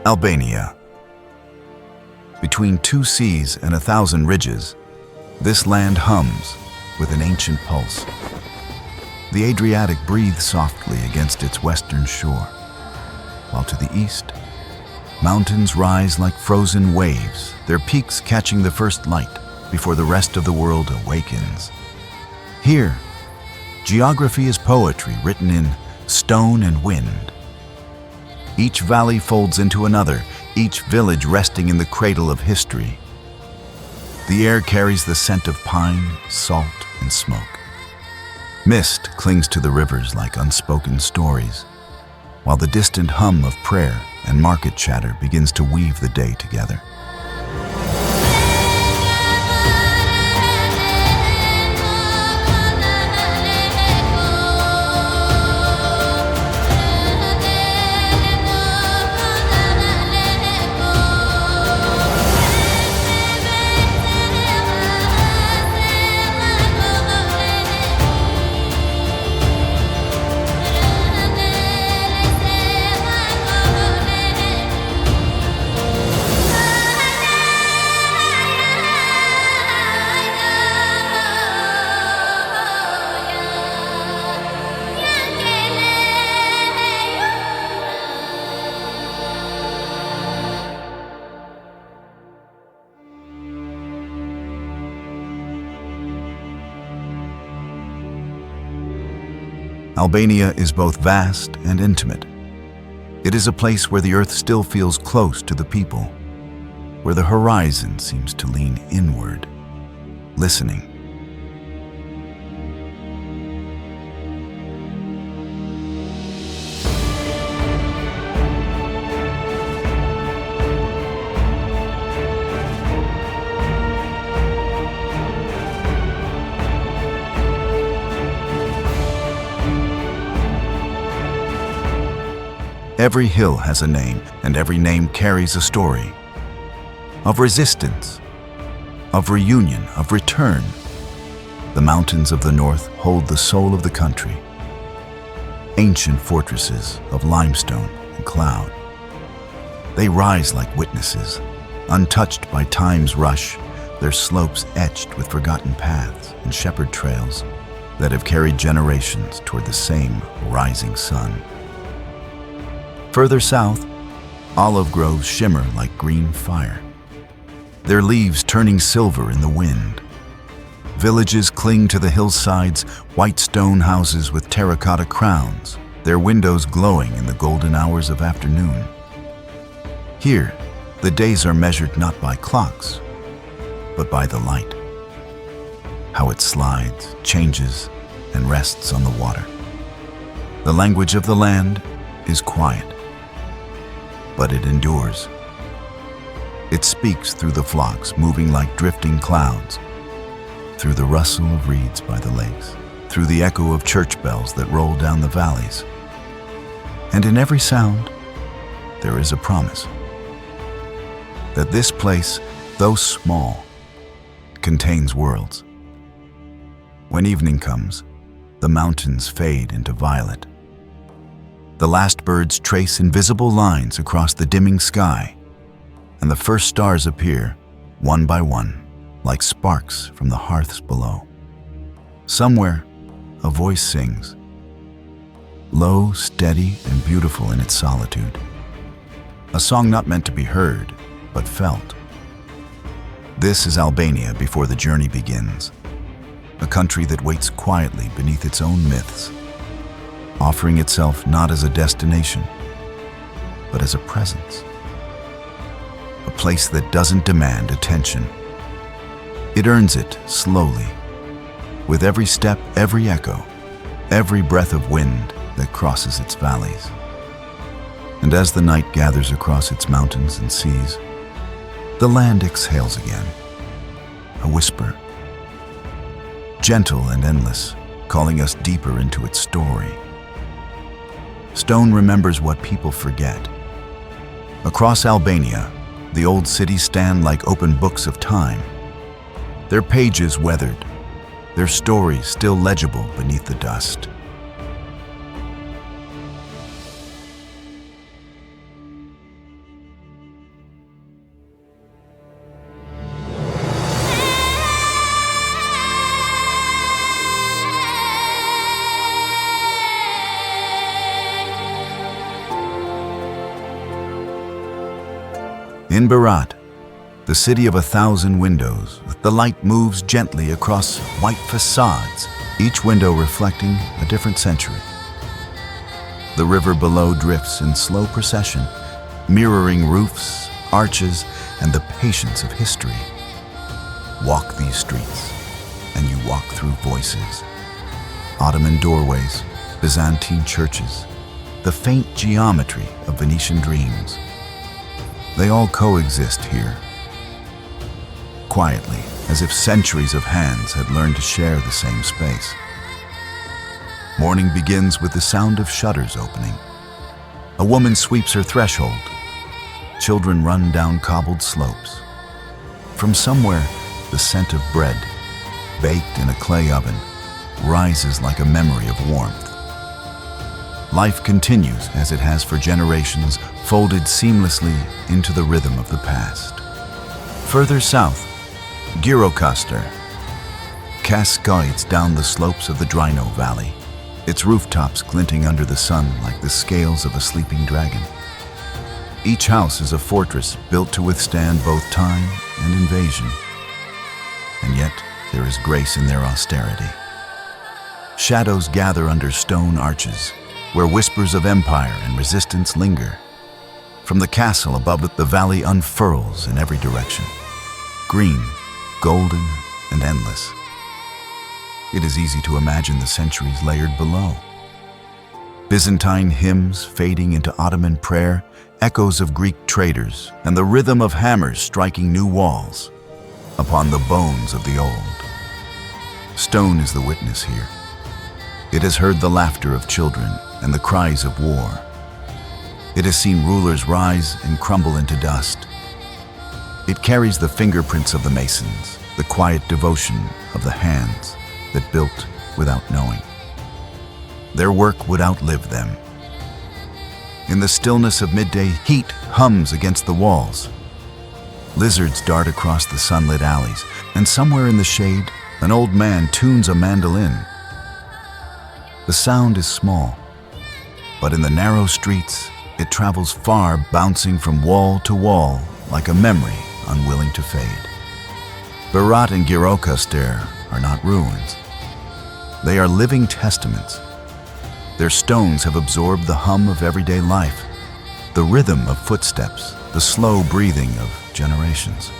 Albania. Between 2 seas and 1,000 ridges, this land hums with an ancient pulse. The Adriatic breathes softly against its western shore, while to the east, mountains rise like frozen waves, their peaks catching the first light before the rest of the world awakens. Here, geography is poetry written in stone and wind. Each valley folds into another, each village resting in the cradle of history. The air carries the scent of pine, salt, and smoke. Mist clings to the rivers like unspoken stories, while the distant hum of prayer and market chatter begins to weave the day together. Albania is both vast and intimate. It is a place where the earth still feels close to the people, where the horizon seems to lean inward, listening. Every hill has a name, and every name carries a story. Of resistance, of reunion, of return. The mountains of the north hold the soul of the country. Ancient fortresses of limestone and cloud. They rise like witnesses, untouched by time's rush, their slopes etched with forgotten paths and shepherd trails that have carried generations toward the same rising sun. Further south, olive groves shimmer like green fire, their leaves turning silver in the wind. Villages cling to the hillsides, white stone houses with terracotta crowns, their windows glowing in the golden hours of afternoon. Here, the days are measured not by clocks, but by the light. How it slides, changes, and rests on the water. The language of the land is quiet, but it endures. It speaks through the flocks moving like drifting clouds, through the rustle of reeds by the lakes, through the echo of church bells that roll down the valleys. And in every sound, there is a promise that this place, though small, contains worlds. When evening comes, the mountains fade into violet. The last birds trace invisible lines across the dimming sky, and the first stars appear, one by one, like sparks from the hearths below. Somewhere, a voice sings, low, steady, and beautiful in its solitude. A song not meant to be heard, but felt. This is Albania before the journey begins, a country that waits quietly beneath its own myths, offering itself not as a destination, but as a presence. A place that doesn't demand attention. It earns it slowly, with every step, every echo, every breath of wind that crosses its valleys. And as the night gathers across its mountains and seas, the land exhales again, a whisper, gentle and endless, calling us deeper into its story. Stone remembers what people forget. Across Albania, the old cities stand like open books of time, their pages weathered, their stories still legible beneath the dust. In Berat, the city of 1,000 windows, the light moves gently across white facades, each window reflecting a different century. The river below drifts in slow procession, mirroring roofs, arches, and the patience of history. Walk these streets, and you walk through voices. Ottoman doorways, Byzantine churches, the faint geometry of Venetian dreams. They all coexist here, quietly, as if centuries of hands had learned to share the same space. Morning begins with the sound of shutters opening. A woman sweeps her threshold. Children run down cobbled slopes. From somewhere, the scent of bread, baked in a clay oven, rises like a memory of warmth. Life continues as it has for generations, folded seamlessly into the rhythm of the past. Further south, Gjirokastër cascades down the slopes of the Drino Valley, its rooftops glinting under the sun like the scales of a sleeping dragon. Each house is a fortress built to withstand both time and invasion. And yet, there is grace in their austerity. Shadows gather under stone arches, where whispers of empire and resistance linger. From the castle above it, the valley unfurls in every direction, green, golden, and endless. It is easy to imagine the centuries layered below. Byzantine hymns fading into Ottoman prayer, echoes of Greek traders, and the rhythm of hammers striking new walls upon the bones of the old. Stone is the witness here. It has heard the laughter of children and the cries of war. It has seen rulers rise and crumble into dust. It carries the fingerprints of the masons, the quiet devotion of the hands that built without knowing. Their work would outlive them. In the stillness of midday, heat hums against the walls. Lizards dart across the sunlit alleys, and somewhere in the shade, an old man tunes a mandolin. The sound is small, but in the narrow streets, it travels far, bouncing from wall to wall like a memory unwilling to fade. Berat and Gjirokastër are not ruins. They are living testaments. Their stones have absorbed the hum of everyday life, the rhythm of footsteps, the slow breathing of generations.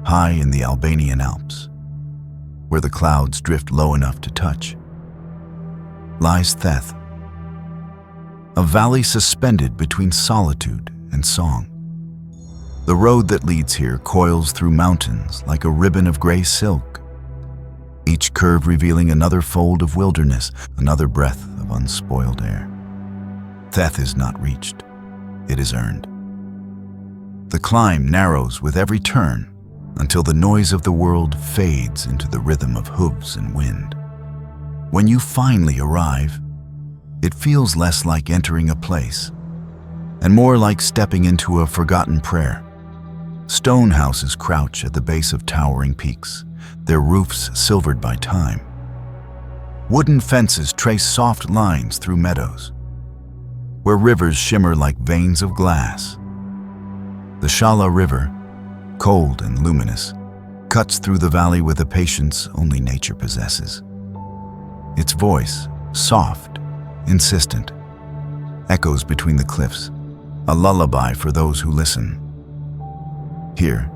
High in the Albanian Alps, where the clouds drift low enough to touch, lies Theth, a valley suspended between solitude and song. The road that leads here coils through mountains like a ribbon of gray silk, each curve revealing another fold of wilderness, another breath of unspoiled air. Theth is not reached, it is earned. The climb narrows with every turn, until the noise of the world fades into the rhythm of hooves and wind. When you finally arrive, it feels less like entering a place, and more like stepping into a forgotten prayer. Stone houses crouch at the base of towering peaks, their roofs silvered by time. Wooden fences trace soft lines through meadows, where rivers shimmer like veins of glass. The Shala River, cold and luminous, cuts through the valley with a patience only nature possesses. Its voice, soft, insistent, echoes between the cliffs, a lullaby for those who listen. Here,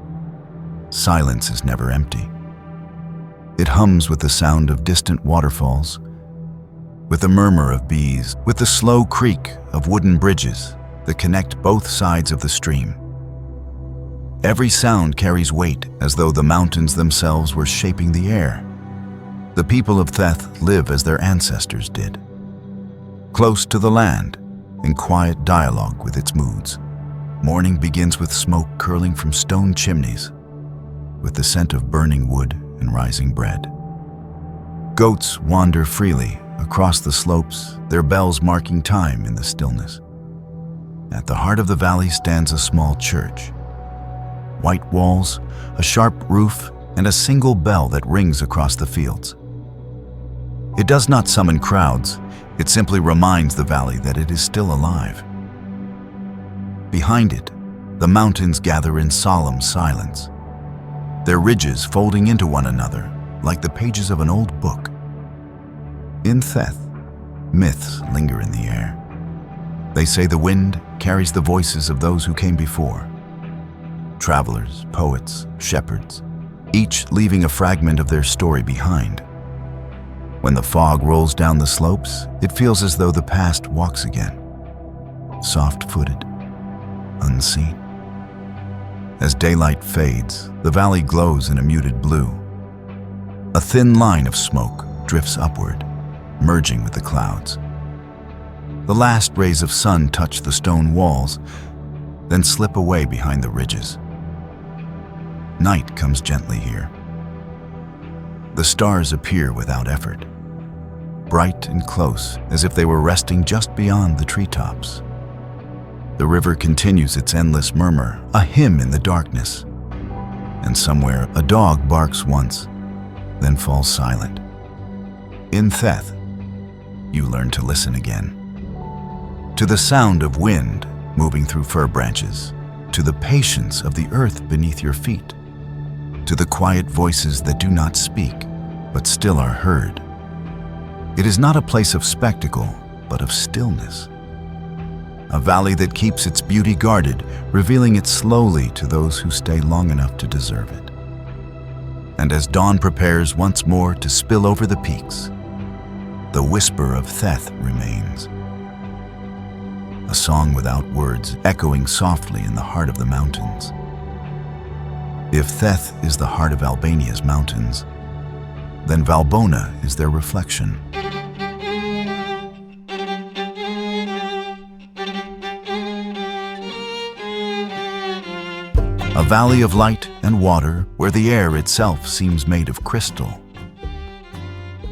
silence is never empty. It hums with the sound of distant waterfalls, with the murmur of bees, with the slow creak of wooden bridges that connect both sides of the stream. Every sound carries weight, as though the mountains themselves were shaping the air. The people of Theth live as their ancestors did, close to the land, in quiet dialogue with its moods. Morning begins with smoke curling from stone chimneys, with the scent of burning wood and rising bread. Goats wander freely across the slopes, their bells marking time in the stillness. At the heart of the valley stands a small church. White walls, a sharp roof, and a single bell that rings across the fields. It does not summon crowds, it simply reminds the valley that it is still alive. Behind it, the mountains gather in solemn silence, their ridges folding into one another like the pages of an old book. In Theth, myths linger in the air. They say the wind carries the voices of those who came before. Travelers, poets, shepherds, each leaving a fragment of their story behind. When the fog rolls down the slopes, it feels as though the past walks again, soft-footed, unseen. As daylight fades, the valley glows in a muted blue. A thin line of smoke drifts upward, merging with the clouds. The last rays of sun touch the stone walls, then slip away behind the ridges. Night comes gently here. The stars appear without effort, bright and close, as if they were resting just beyond the treetops. The river continues its endless murmur, a hymn in the darkness. And somewhere, a dog barks once, then falls silent. In Theth, you learn to listen again. To the sound of wind moving through fir branches, to the patience of the earth beneath your feet, to the quiet voices that do not speak, but still are heard. It is not a place of spectacle, but of stillness. A valley that keeps its beauty guarded, revealing it slowly to those who stay long enough to deserve it. And as dawn prepares once more to spill over the peaks, the whisper of Theth remains. A song without words, echoing softly in the heart of the mountains. If Theth is the heart of Albania's mountains, then Valbona is their reflection. A valley of light and water where the air itself seems made of crystal.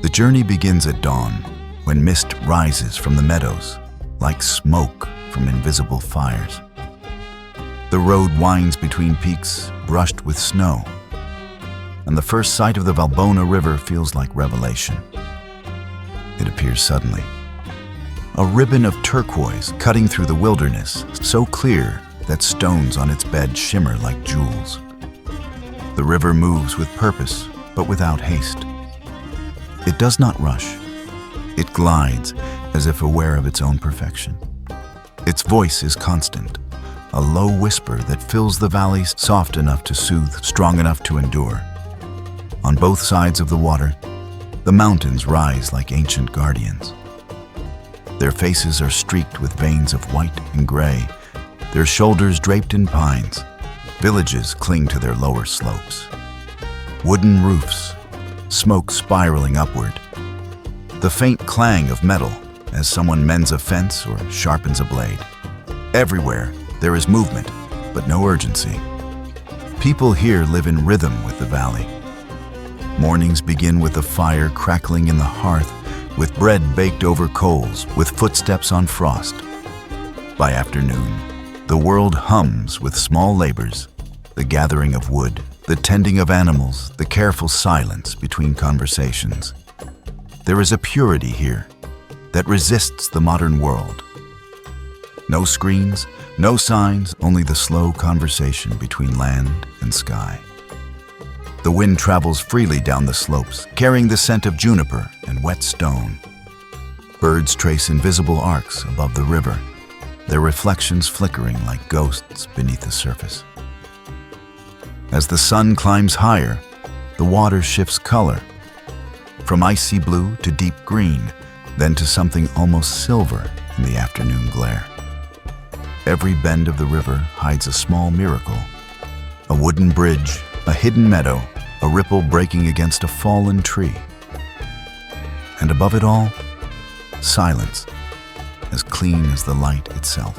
The journey begins at dawn, when mist rises from the meadows, like smoke from invisible fires. The road winds between peaks brushed with snow, and the first sight of the Valbona River feels like revelation. It appears suddenly. A ribbon of turquoise cutting through the wilderness, so clear that stones on its bed shimmer like jewels. The river moves with purpose, but without haste. It does not rush. It glides, as if aware of its own perfection. Its voice is constant, a low whisper that fills the valley, soft enough to soothe, strong enough to endure. On both sides of the water, the mountains rise like ancient guardians. Their faces are streaked with veins of white and gray, their shoulders draped in pines. Villages cling to their lower slopes. Wooden roofs, smoke spiraling upward. The faint clang of metal as someone mends a fence or sharpens a blade. Everywhere, there is movement, but no urgency. People here live in rhythm with the valley. Mornings begin with a fire crackling in the hearth, with bread baked over coals, with footsteps on frost. By afternoon, the world hums with small labors, the gathering of wood, the tending of animals, the careful silence between conversations. There is a purity here that resists the modern world. No screens, no signs, only the slow conversation between land and sky. The wind travels freely down the slopes, carrying the scent of juniper and wet stone. Birds trace invisible arcs above the river, their reflections flickering like ghosts beneath the surface. As the sun climbs higher, the water shifts color, from icy blue to deep green, then to something almost silver in the afternoon glare. Every bend of the river hides a small miracle, A wooden bridge, a hidden meadow, a ripple breaking against a fallen tree. And above it all, silence, as clean as the light itself.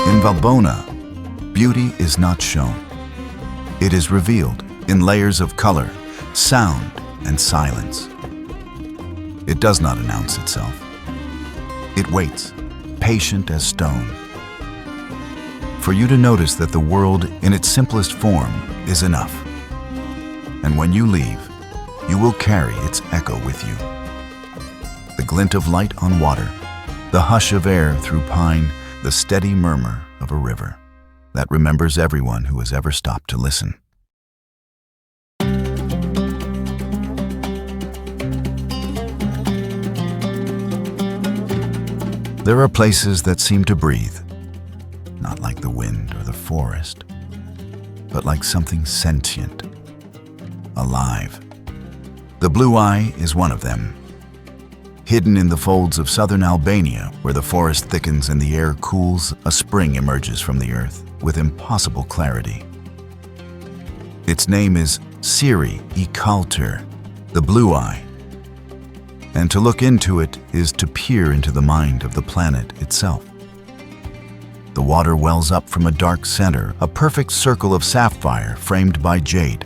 In Valbona, beauty is not shown. It is revealed in layers of color, sound, and silence. It does not announce itself. It waits, patient as stone, for you to notice that the world in its simplest form is enough. And when you leave, you will carry its echo with you. The glint of light on water, the hush of air through pine, the steady murmur of a river that remembers everyone who has ever stopped to listen. There are places that seem to breathe, not like the wind or the forest, but like something sentient, alive. The Blue Eye is one of them. Hidden in the folds of southern Albania, where the forest thickens and the air cools, a spring emerges from the earth with impossible clarity. Its name is Syri I Kaltër, the Blue Eye. And to look into it is to peer into the mind of the planet itself. The water wells up from a dark center, a perfect circle of sapphire framed by jade.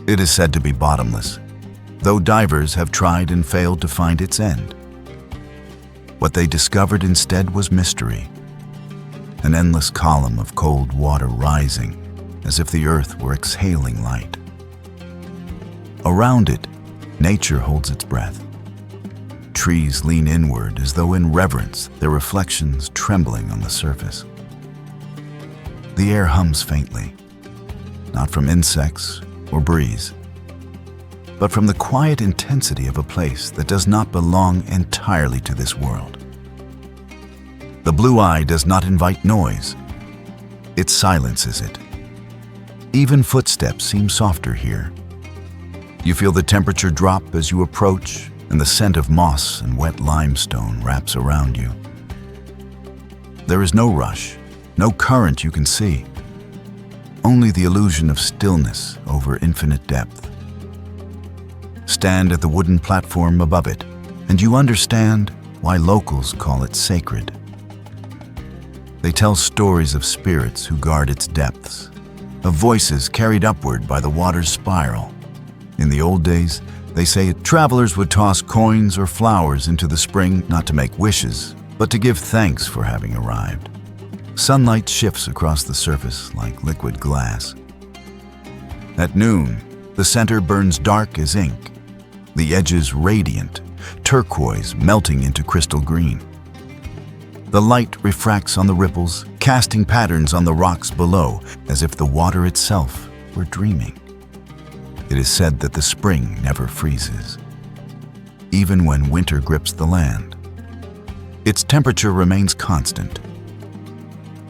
It is said to be bottomless, though divers have tried and failed to find its end. What they discovered instead was mystery, an endless column of cold water rising as if the earth were exhaling light. Around it, nature holds its breath. Trees lean inward as though in reverence, their reflections trembling on the surface. The air hums faintly, not from insects or breeze, but from the quiet intensity of a place that does not belong entirely to this world. The Blue Eye does not invite noise. It silences it. Even footsteps seem softer here. You feel the temperature drop as you approach, and the scent of moss and wet limestone wraps around you. There is no rush, no current you can see, only the illusion of stillness over infinite depth. Stand at the wooden platform above it, and you understand why locals call it sacred. They tell stories of spirits who guard its depths, of voices carried upward by the water's spiral. In the old days, they say travelers would toss coins or flowers into the spring not to make wishes, but to give thanks for having arrived. Sunlight shifts across the surface like liquid glass. At noon, the center burns dark as ink, the edges radiant, turquoise melting into crystal green. The light refracts on the ripples, casting patterns on the rocks below, as if the water itself were dreaming. It is said that the spring never freezes, even when winter grips the land. Its temperature remains constant,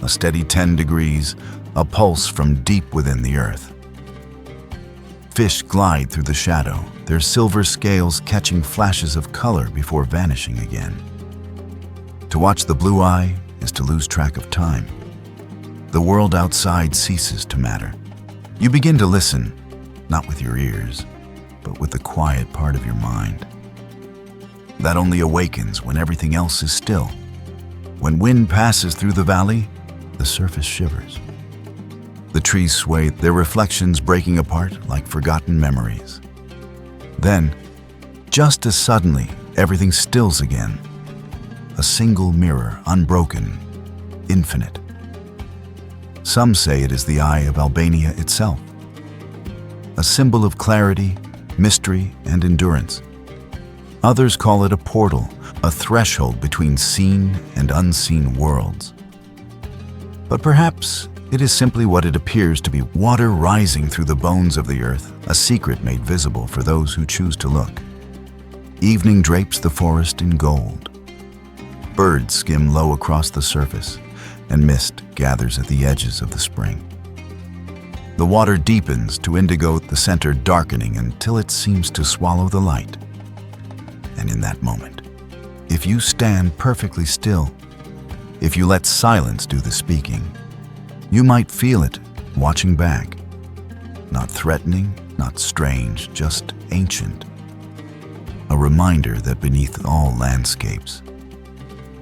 a steady 10 degrees, a pulse from deep within the earth. Fish glide through the shadow, their silver scales catching flashes of color before vanishing again. To watch the Blue Eye is to lose track of time. The world outside ceases to matter. You begin to listen, not with your ears, but with the quiet part of your mind. That only awakens when everything else is still. When wind passes through the valley, the surface shivers. The trees sway, their reflections breaking apart like forgotten memories. Then, just as suddenly, everything stills again. A single mirror, unbroken, infinite. Some say it is the eye of Albania itself, a symbol of clarity, mystery, and endurance. Others call it a portal, a threshold between seen and unseen worlds. But perhaps it is simply what it appears to be: water rising through the bones of the earth, a secret made visible for those who choose to look. Evening drapes the forest in gold. Birds skim low across the surface, and mist gathers at the edges of the spring. The water deepens to indigo, the center darkening until it seems to swallow the light. And in that moment, if you stand perfectly still, if you let silence do the speaking, you might feel it watching back. Not threatening, not strange, just ancient. A reminder that beneath all landscapes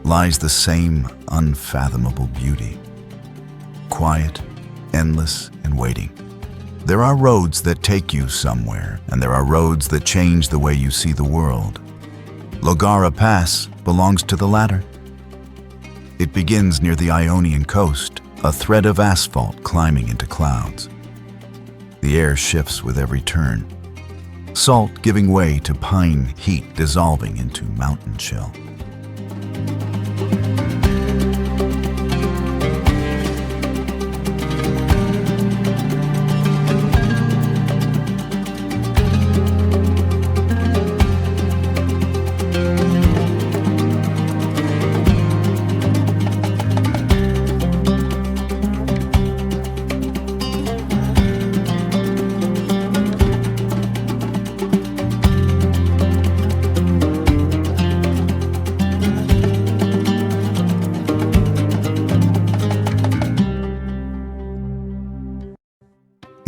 lies the same unfathomable beauty. Quiet, endless, and waiting. There are roads that take you somewhere, and there are roads that change the way you see the world. Llogara Pass belongs to the latter. It begins near the Ionian Coast, a thread of asphalt climbing into clouds. The air shifts with every turn, salt giving way to pine heat dissolving into mountain chill.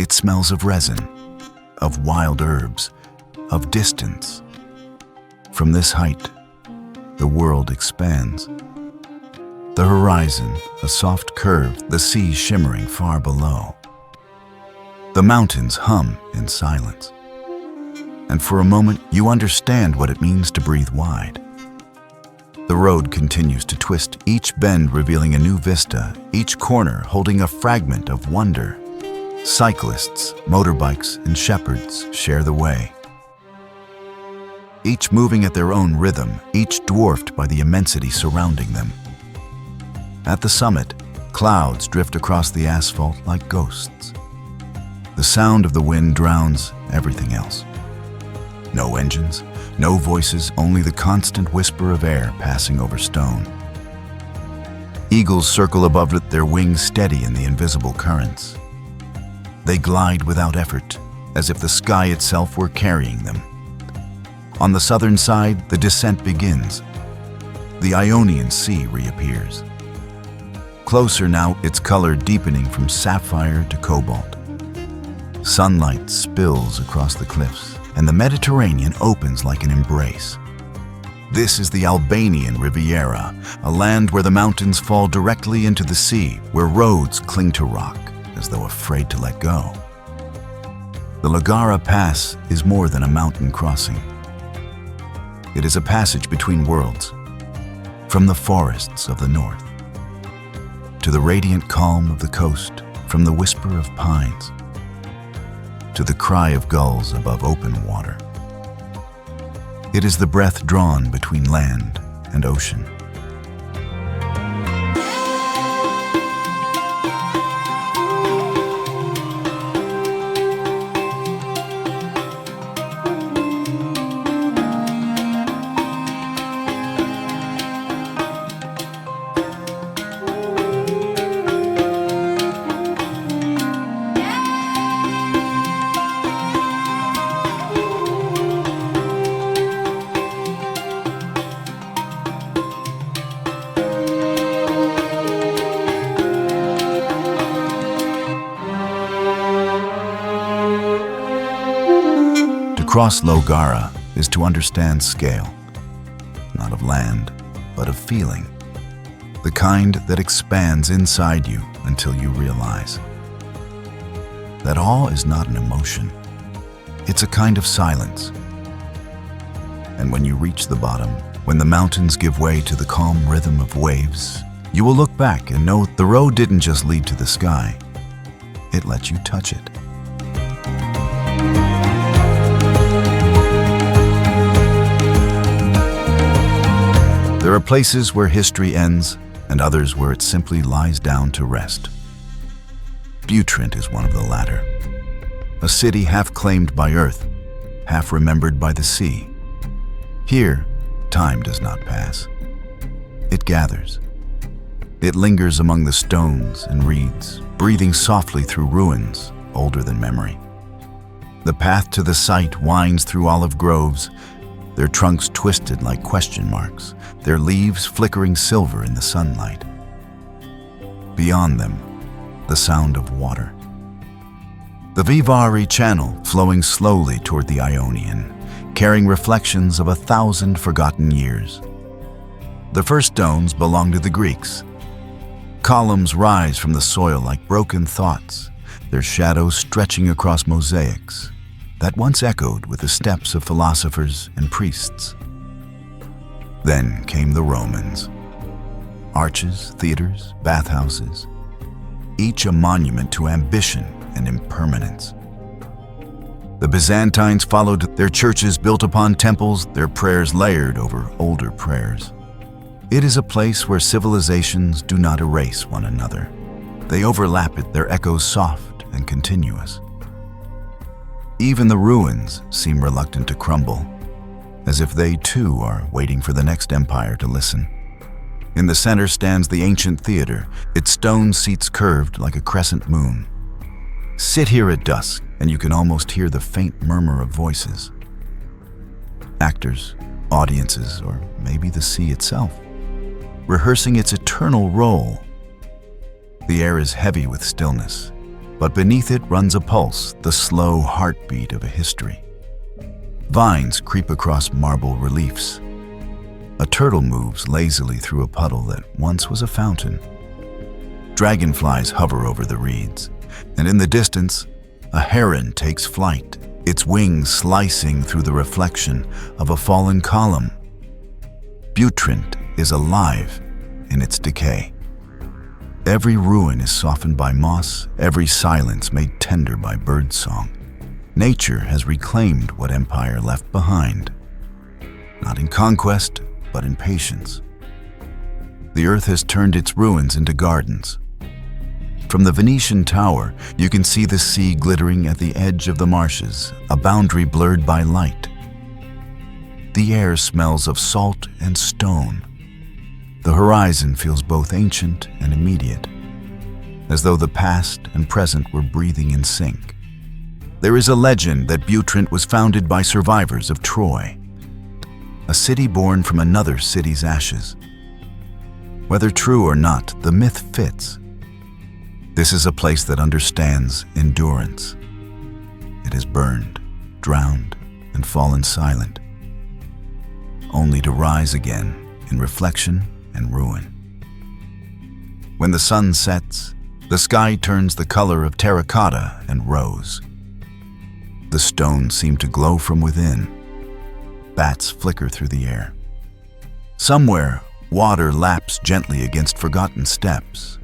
It smells of resin, of wild herbs, of distance. From this height, the world expands. The horizon, a soft curve, the sea shimmering far below. The mountains hum in silence. And for a moment, you understand what it means to breathe wide. The road continues to twist, each bend revealing a new vista, each corner holding a fragment of wonder. Cyclists, motorbikes, and shepherds share the way. Each moving at their own rhythm, each dwarfed by the immensity surrounding them. At the summit, clouds drift across the asphalt like ghosts. The sound of the wind drowns everything else. No engines, no voices, only the constant whisper of air passing over stone. Eagles circle above it, their wings steady in the invisible currents. They glide without effort, as if the sky itself were carrying them. On the southern side, the descent begins. The Ionian Sea reappears. Closer now, its color deepening from sapphire to cobalt. Sunlight spills across the cliffs, and the Mediterranean opens like an embrace. This is the Albanian Riviera, a land where the mountains fall directly into the sea, where roads cling to rock, as though afraid to let go. The Llogara Pass is more than a mountain crossing. It is a passage between worlds, from the forests of the north to the radiant calm of the coast, from the whisper of pines to the cry of gulls above open water. It is the breath drawn between land and ocean. To cross Llogara is to understand scale, not of land, but of feeling, the kind that expands inside you until you realize that awe is not an emotion. It's a kind of silence. And when you reach the bottom, when the mountains give way to the calm rhythm of waves, you will look back and know the road didn't just lead to the sky. It let you touch it. There are places where history ends and others where it simply lies down to rest. Butrint is one of the latter. A city half claimed by earth, half remembered by the sea. Here, time does not pass. It gathers. It lingers among the stones and reeds, breathing softly through ruins older than memory. The path to the site winds through olive groves, their trunks twisted like question marks, their leaves flickering silver in the sunlight. Beyond them, the sound of water. The Vivari Channel flowing slowly toward the Ionian, carrying reflections of 1,000 forgotten years. The first stones belong to the Greeks. Columns rise from the soil like broken thoughts, their shadows stretching across mosaics that once echoed with the steps of philosophers and priests. Then came the Romans. Arches, theaters, bathhouses, each a monument to ambition and impermanence. The Byzantines followed, their churches built upon temples, their prayers layered over older prayers. It is a place where civilizations do not erase one another. They overlap it, their echoes soft and continuous. Even the ruins seem reluctant to crumble, as if they too are waiting for the next empire to listen. In the center stands the ancient theater, its stone seats curved like a crescent moon. Sit here at dusk, and you can almost hear the faint murmur of voices. Actors, audiences, or maybe the sea itself, rehearsing its eternal role. The air is heavy with stillness, but beneath it runs a pulse, the slow heartbeat of a history. Vines creep across marble reliefs. A turtle moves lazily through a puddle that once was a fountain. Dragonflies hover over the reeds, and in the distance, a heron takes flight, its wings slicing through the reflection of a fallen column. Butrint is alive in its decay. Every ruin is softened by moss, every silence made tender by birdsong. Nature has reclaimed what empire left behind, not in conquest, but in patience. The earth has turned its ruins into gardens. From the Venetian tower, you can see the sea glittering at the edge of the marshes, a boundary blurred by light. The air smells of salt and stone. The horizon feels both ancient and immediate, as though the past and present were breathing in sync. There is a legend that Butrint was founded by survivors of Troy, a city born from another city's ashes. Whether true or not, the myth fits. This is a place that understands endurance. It has burned, drowned, and fallen silent, only to rise again in reflection and ruin. When the sun sets, the sky turns the color of terracotta and rose. The stones seem to glow from within. Bats flicker through the air. Somewhere, water laps gently against forgotten steps.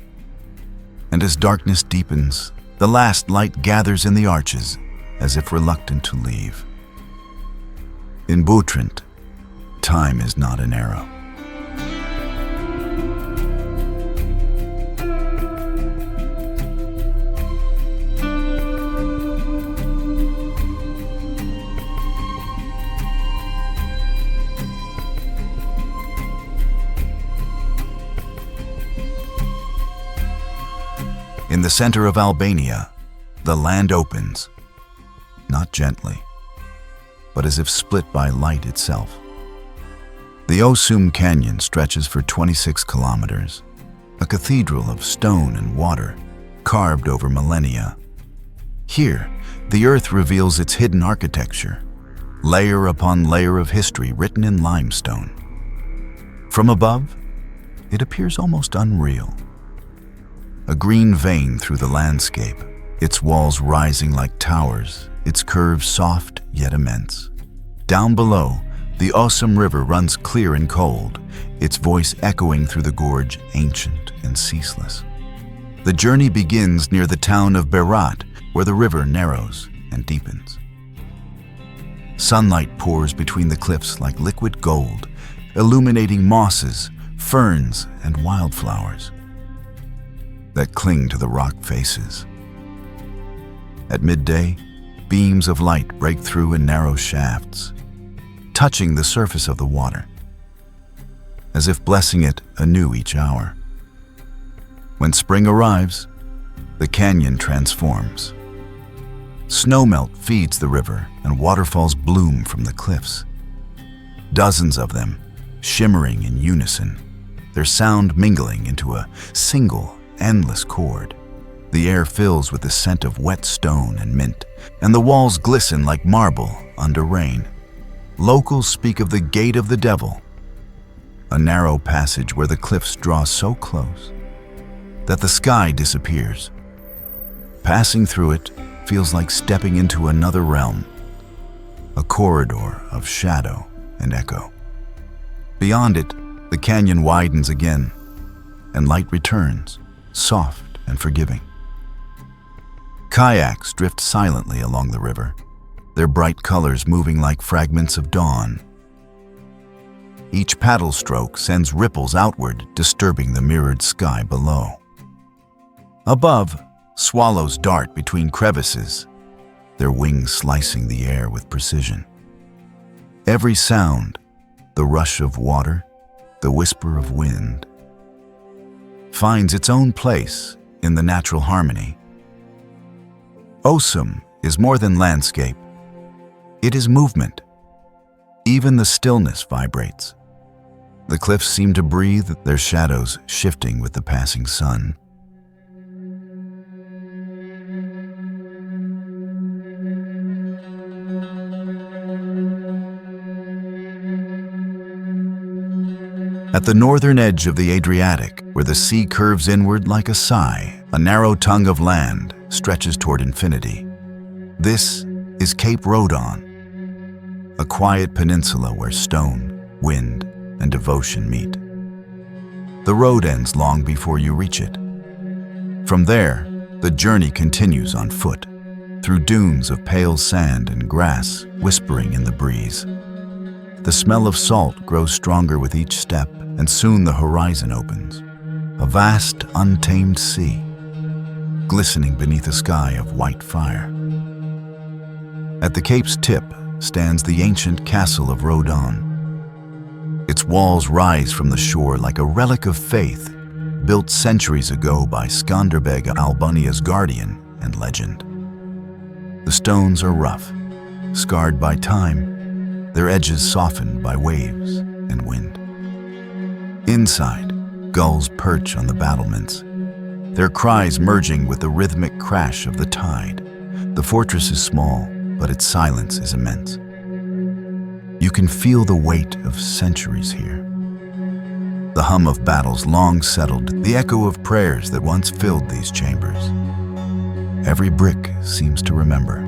And as darkness deepens, the last light gathers in the arches, as if reluctant to leave. In Butrint, time is not an arrow. In the center of Albania, the land opens, not gently, but as if split by light itself. The Osum Canyon stretches for 26 kilometers, a cathedral of stone and water, carved over millennia. Here, the earth reveals its hidden architecture, layer upon layer of history written in limestone. From above, it appears almost unreal. A green vein through the landscape, its walls rising like towers, its curves soft yet immense. Down below, the Osum River runs clear and cold, its voice echoing through the gorge, ancient and ceaseless. The journey begins near the town of Berat, where the river narrows and deepens. Sunlight pours between the cliffs like liquid gold, illuminating mosses, ferns, and wildflowers that cling to the rock faces. At midday, beams of light break through in narrow shafts, touching the surface of the water, as if blessing it anew each hour. When spring arrives, the canyon transforms. Snowmelt feeds the river and waterfalls bloom from the cliffs. Dozens of them, shimmering in unison, their sound mingling into a single, endless chord. The air fills with the scent of wet stone and mint, and the walls glisten like marble under rain. Locals speak of the Gate of the Devil, a narrow passage where the cliffs draw so close that the sky disappears. Passing through it feels like stepping into another realm, a corridor of shadow and echo. Beyond it, the canyon widens again, and light returns, soft and forgiving. Kayaks drift silently along the river, their bright colors moving like fragments of dawn. Each paddle stroke sends ripples outward, disturbing the mirrored sky below. Above, swallows dart between crevices, their wings slicing the air with precision. Every sound, the rush of water, the whisper of wind, finds its own place in the natural harmony. Osum is more than landscape. It is movement. Even the stillness vibrates. The cliffs seem to breathe, their shadows shifting with the passing sun. At the northern edge of the Adriatic, where the sea curves inward like a sigh, a narrow tongue of land stretches toward infinity. This is Cape Rodon, a quiet peninsula where stone, wind, and devotion meet. The road ends long before you reach it. From there, the journey continues on foot, through dunes of pale sand and grass whispering in the breeze. The smell of salt grows stronger with each step, and soon the horizon opens, a vast, untamed sea, glistening beneath a sky of white fire. At the cape's tip stands the ancient castle of Rodon. Its walls rise from the shore like a relic of faith, built centuries ago by Skanderbeg, Albania's guardian and legend. The stones are rough, scarred by time, their edges softened by waves and wind. Inside, gulls perch on the battlements, their cries merging with the rhythmic crash of the tide. The fortress is small, but its silence is immense. You can feel the weight of centuries here. The hum of battles long settled, the echo of prayers that once filled these chambers. Every brick seems to remember.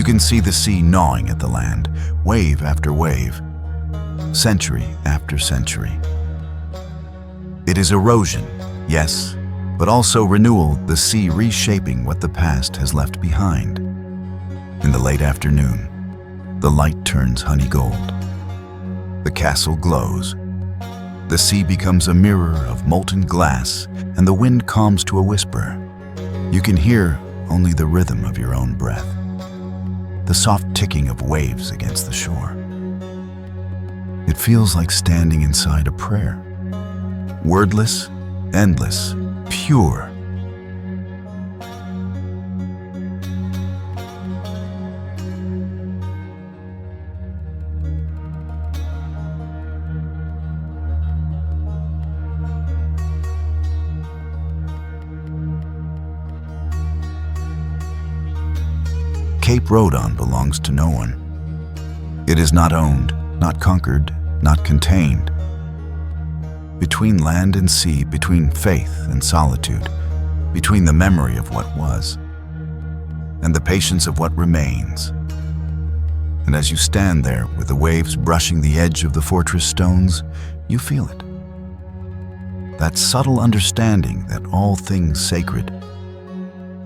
You can see the sea gnawing at the land, wave after wave, century after century. It is erosion, yes, but also renewal, the sea reshaping what the past has left behind. In the late afternoon, The light turns honey gold. The castle glows. The sea becomes a mirror of molten glass, and the wind calms to a whisper. You can hear only the rhythm of your own breath, the soft ticking of waves against the shore. It feels like standing inside a prayer. Wordless, endless, pure. Cape Rodon belongs to no one. It is not owned, not conquered, not contained. Between land and sea, between faith and solitude, between the memory of what was and the patience of what remains. And as you stand there with the waves brushing the edge of the fortress stones, you feel it. That subtle understanding that all things sacred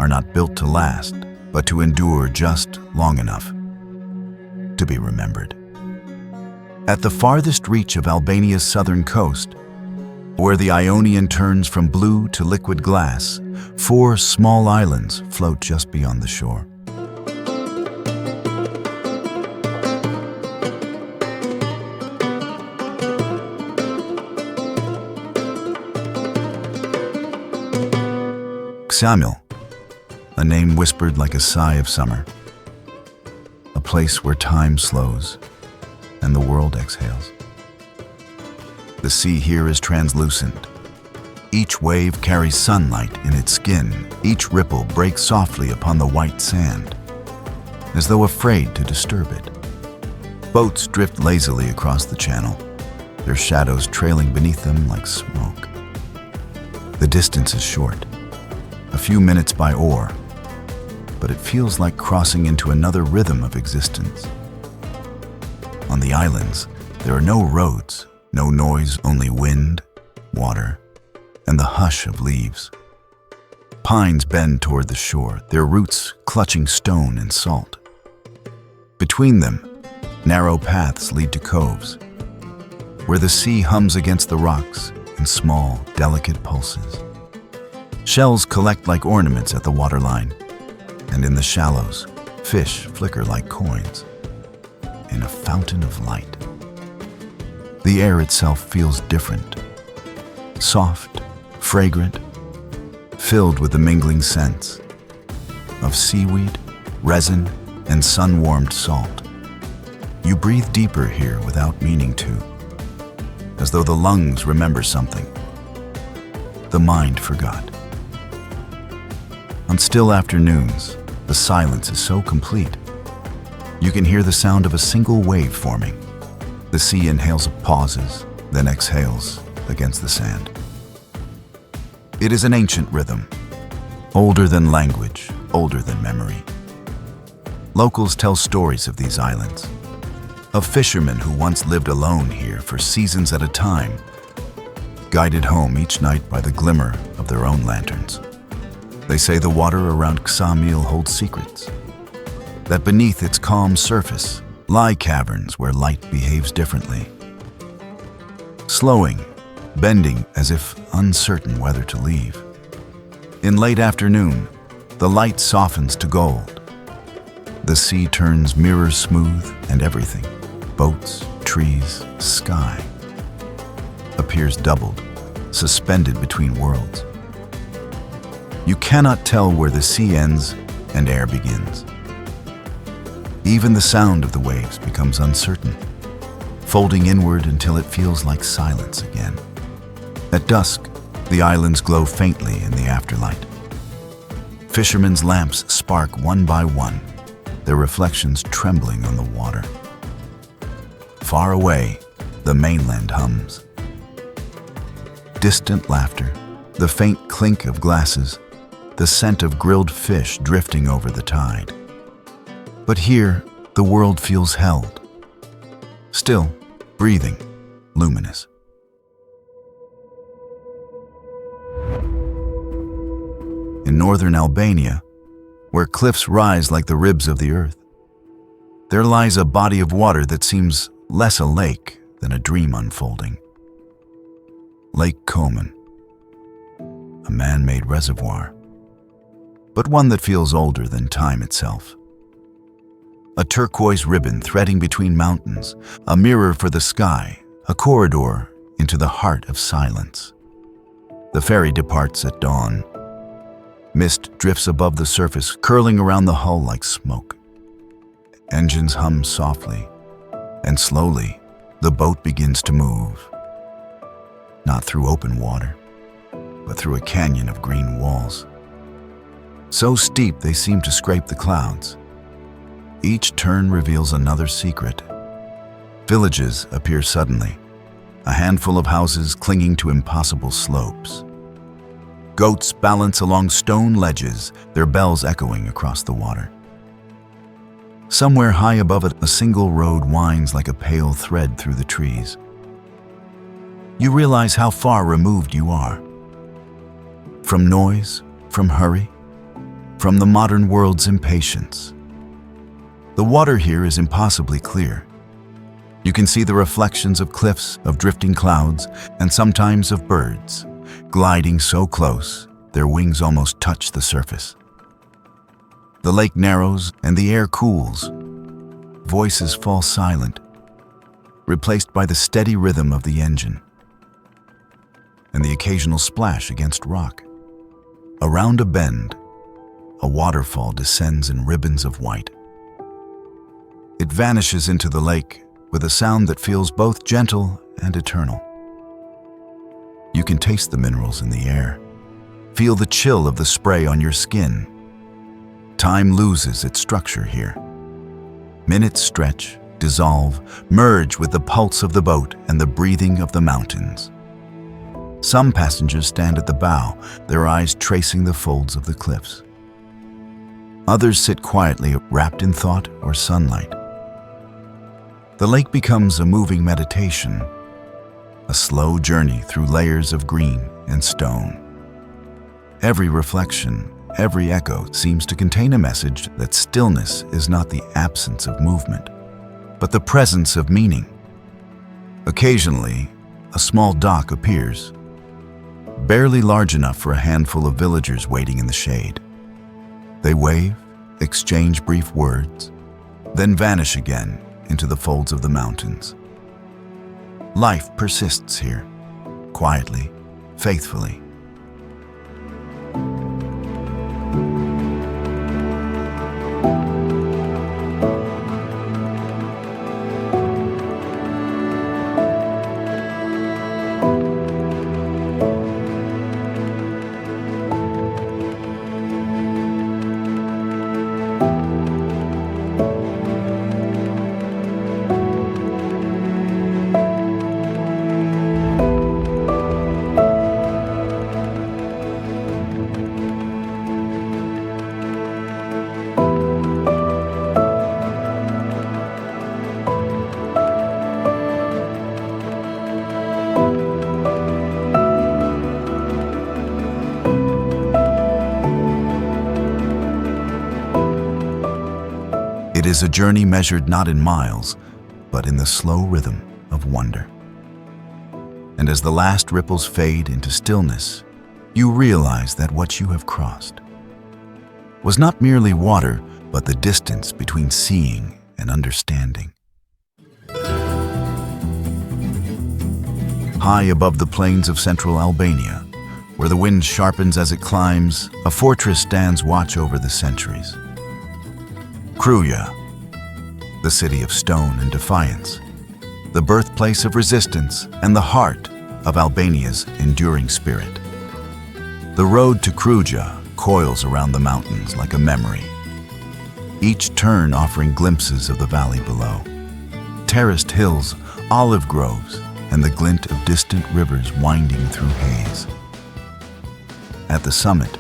are not built to last, but to endure just long enough to be remembered. At the farthest reach of Albania's southern coast, where the Ionian turns from blue to liquid glass, 4 small islands float just beyond the shore. Ksamil, a name whispered like a sigh of summer. A place where time slows and the world exhales. The sea here is translucent. Each wave carries sunlight in its skin. Each ripple breaks softly upon the white sand, as though afraid to disturb it. Boats drift lazily across the channel, their shadows trailing beneath them like smoke. The distance is short, a few minutes by oar, but it feels like crossing into another rhythm of existence. On the islands, there are no roads, no noise, only wind, water, and the hush of leaves. Pines bend toward the shore, their roots clutching stone and salt. Between them, narrow paths lead to coves, where the sea hums against the rocks in small, delicate pulses. Shells collect like ornaments at the waterline, and in the shallows, fish flicker like coins in a fountain of light. The air itself feels different, soft, fragrant, filled with the mingling scents of seaweed, resin, and sun-warmed salt. You breathe deeper here without meaning to, as though the lungs remember something the mind forgot. On still afternoons, the silence is so complete. You can hear the sound of a single wave forming. The sea inhales, pauses, then exhales against the sand. It is an ancient rhythm, older than language, older than memory. Locals tell stories of these islands, of fishermen who once lived alone here for seasons at a time, guided home each night by the glimmer of their own lanterns. They say the water around Ksamil holds secrets, that beneath its calm surface lie caverns where light behaves differently, slowing, bending as if uncertain whether to leave. In late afternoon, the light softens to gold. The sea turns mirror smooth, and everything, boats, trees, sky, appears doubled, suspended between worlds. You cannot tell where the sea ends and air begins. Even the sound of the waves becomes uncertain, folding inward until it feels like silence again. At dusk, the islands glow faintly in the afterlight. Fishermen's lamps spark one by one, their reflections trembling on the water. Far away, the mainland hums. Distant laughter, the faint clink of glasses, the scent of grilled fish drifting over the tide. But here, the world feels held, still, breathing, luminous. In northern Albania, where cliffs rise like the ribs of the earth, there lies a body of water that seems less a lake than a dream unfolding. Lake Koman, a man-made reservoir, but one that feels older than time itself. A turquoise ribbon threading between mountains, a mirror for the sky, a corridor into the heart of silence. The ferry departs at dawn. Mist drifts above the surface, curling around the hull like smoke. Engines hum softly, and slowly, the boat begins to move. Not through open water, but through a canyon of green walls. So steep they seem to scrape the clouds. Each turn reveals another secret. Villages appear suddenly, a handful of houses clinging to impossible slopes. Goats balance along stone ledges, their bells echoing across the water. Somewhere high above it, a single road winds like a pale thread through the trees. You realize how far removed you are. From noise, from hurry, from the modern world's impatience. The water here is impossibly clear. You can see the reflections of cliffs, of drifting clouds, and sometimes of birds, gliding so close, their wings almost touch the surface. The lake narrows and the air cools. Voices fall silent, replaced by the steady rhythm of the engine and the occasional splash against rock. Around a bend, a waterfall descends in ribbons of white. It vanishes into the lake with a sound that feels both gentle and eternal. You can taste the minerals in the air, feel the chill of the spray on your skin. Time loses its structure here. Minutes stretch, dissolve, merge with the pulse of the boat and the breathing of the mountains. Some passengers stand at the bow, their eyes tracing the folds of the cliffs. Others sit quietly, wrapped in thought or sunlight. The lake becomes a moving meditation, a slow journey through layers of green and stone. Every reflection, every echo seems to contain a message that stillness is not the absence of movement, but the presence of meaning. Occasionally, a small dock appears, barely large enough for a handful of villagers waiting in the shade. They wave, exchange brief words, then vanish again into the folds of the mountains. Life persists here, quietly, faithfully. It is a journey measured not in miles, but in the slow rhythm of wonder. And as the last ripples fade into stillness, you realize that what you have crossed was not merely water, but the distance between seeing and understanding. High above the plains of central Albania, where the wind sharpens as it climbs, a fortress stands watch over the centuries. Kruja, the city of stone and defiance, the birthplace of resistance and the heart of Albania's enduring spirit. The road to Kruja coils around the mountains like a memory, each turn offering glimpses of the valley below. Terraced hills, olive groves, and the glint of distant rivers winding through haze. At the summit,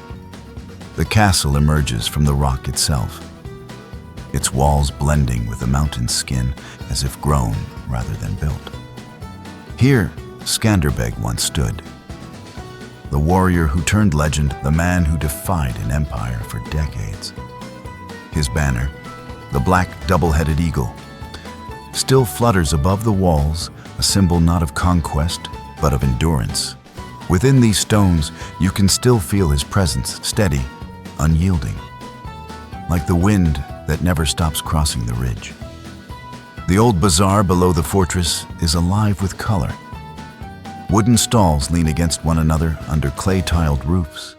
the castle emerges from the rock itself, its walls blending with the mountain's skin as if grown rather than built. Here, Skanderbeg once stood, the warrior who turned legend, the man who defied an empire for decades. His banner, the black double-headed eagle, still flutters above the walls, a symbol not of conquest, but of endurance. Within these stones, you can still feel his presence, steady, unyielding, like the wind that never stops crossing the ridge. The old bazaar below the fortress is alive with color. Wooden stalls lean against one another under clay-tiled roofs,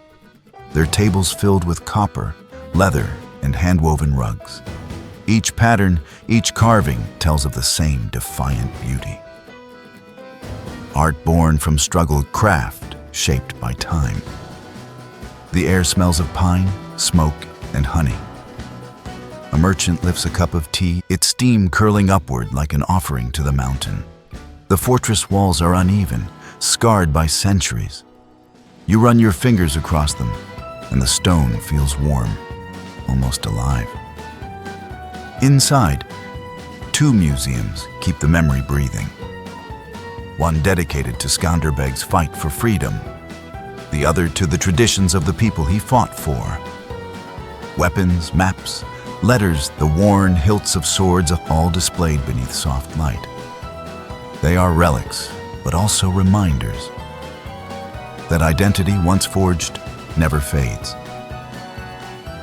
their tables filled with copper, leather, and hand-woven rugs. Each pattern, each carving tells of the same defiant beauty. Art born from struggled craft, shaped by time. The air smells of pine, smoke, and honey. A merchant lifts a cup of tea, its steam curling upward like an offering to the mountain. The fortress walls are uneven, scarred by centuries. You run your fingers across them, and the stone feels warm, almost alive. Inside, 2 museums keep the memory breathing. One dedicated to Skanderbeg's fight for freedom, the other to the traditions of the people he fought for. Weapons, maps, letters, the worn hilts of swords, all displayed beneath soft light. They are relics, but also reminders that identity once forged never fades.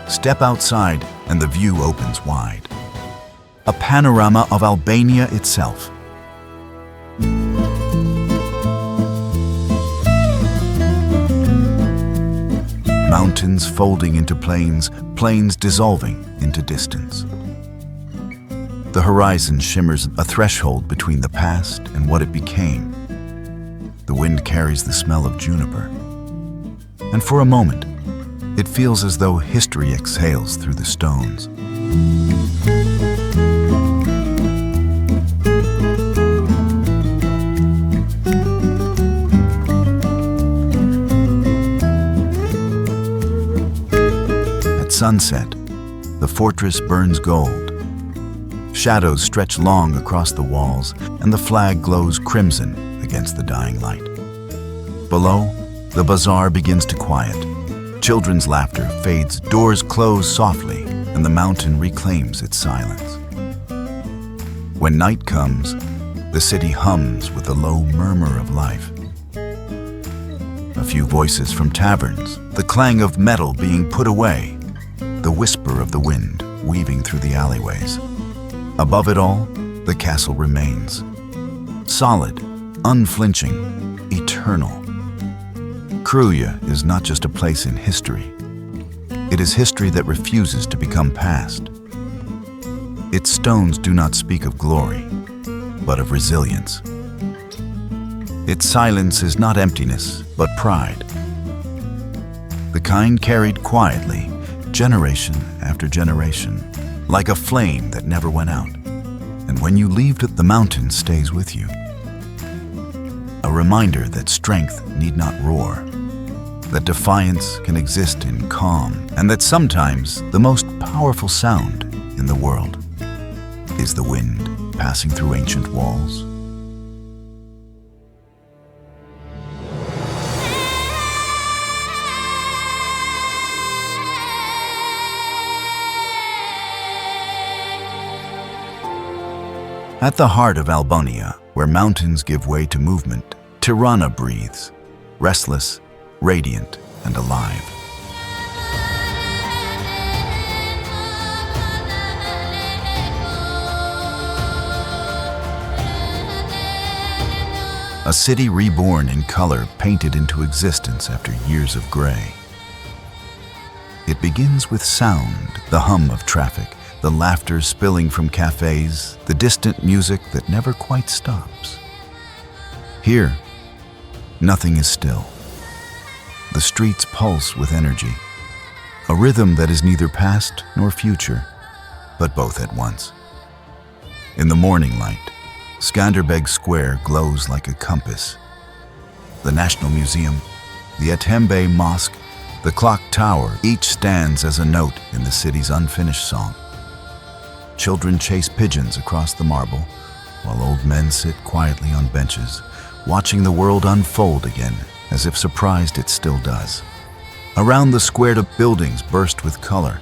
Step outside and the view opens wide. A panorama of Albania itself. Mountains folding into plains, plains dissolving into distance. The horizon shimmers a threshold between the past and what it became. The wind carries the smell of juniper. And for a moment, it feels as though history exhales through the stones. At sunset, the fortress burns gold. Shadows stretch long across the walls, and the flag glows crimson against the dying light. Below, the bazaar begins to quiet. Children's laughter fades, doors close softly, and the mountain reclaims its silence. When night comes, the city hums with a low murmur of life. A few voices from taverns, the clang of metal being put away, the whisper of the wind weaving through the alleyways. Above it all, the castle remains. Solid, unflinching, eternal. Kruja is not just a place in history. It is history that refuses to become past. Its stones do not speak of glory, but of resilience. Its silence is not emptiness, but pride. The kind carried quietly, generation after generation, like a flame that never went out. And when you leave it, the mountain stays with you. A reminder that strength need not roar, that defiance can exist in calm, and that sometimes the most powerful sound in the world is the wind passing through ancient walls. At the heart of Albania, where mountains give way to movement, Tirana breathes, restless, radiant, and alive. A city reborn in color, painted into existence after years of gray. It begins with sound, the hum of traffic, the laughter spilling from cafes, the distant music that never quite stops. Here, nothing is still. The streets pulse with energy, a rhythm that is neither past nor future, but both at once. In the morning light, Skanderbeg Square glows like a compass. The National Museum, the Atembe Mosque, the clock tower, each stands as a note in the city's unfinished song. Children chase pigeons across the marble, while old men sit quietly on benches, watching the world unfold again, as if surprised it still does. Around the square, the buildings burst with color.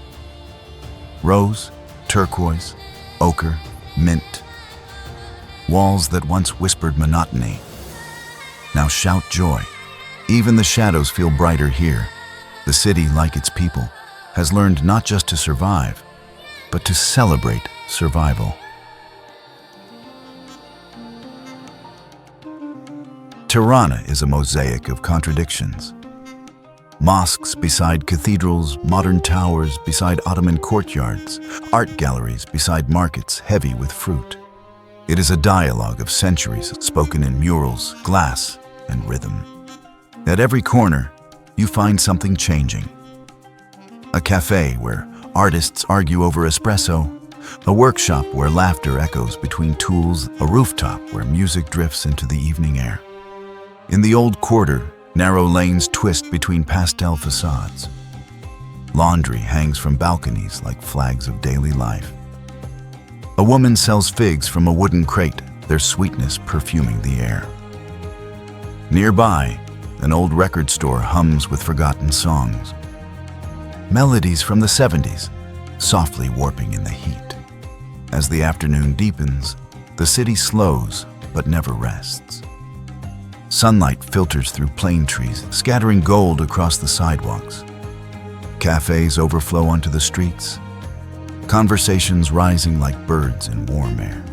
Rows, turquoise, ochre, mint. Walls that once whispered monotony now shout joy. Even the shadows feel brighter here. The city, like its people, has learned not just to survive, but to celebrate survival. Tirana is a mosaic of contradictions. Mosques beside cathedrals, modern towers beside Ottoman courtyards, art galleries beside markets heavy with fruit. It is a dialogue of centuries spoken in murals, glass, and rhythm. At every corner, you find something changing. A cafe where artists argue over espresso, a workshop where laughter echoes between tools, a rooftop where music drifts into the evening air. In the old quarter, narrow lanes twist between pastel facades. Laundry hangs from balconies like flags of daily life. A woman sells figs from a wooden crate, their sweetness perfuming the air. Nearby, an old record store hums with forgotten songs. Melodies from the 70s, softly warping in the heat. As the afternoon deepens, the city slows but never rests. Sunlight filters through plane trees, scattering gold across the sidewalks. Cafes overflow onto the streets, conversations rising like birds in warm air.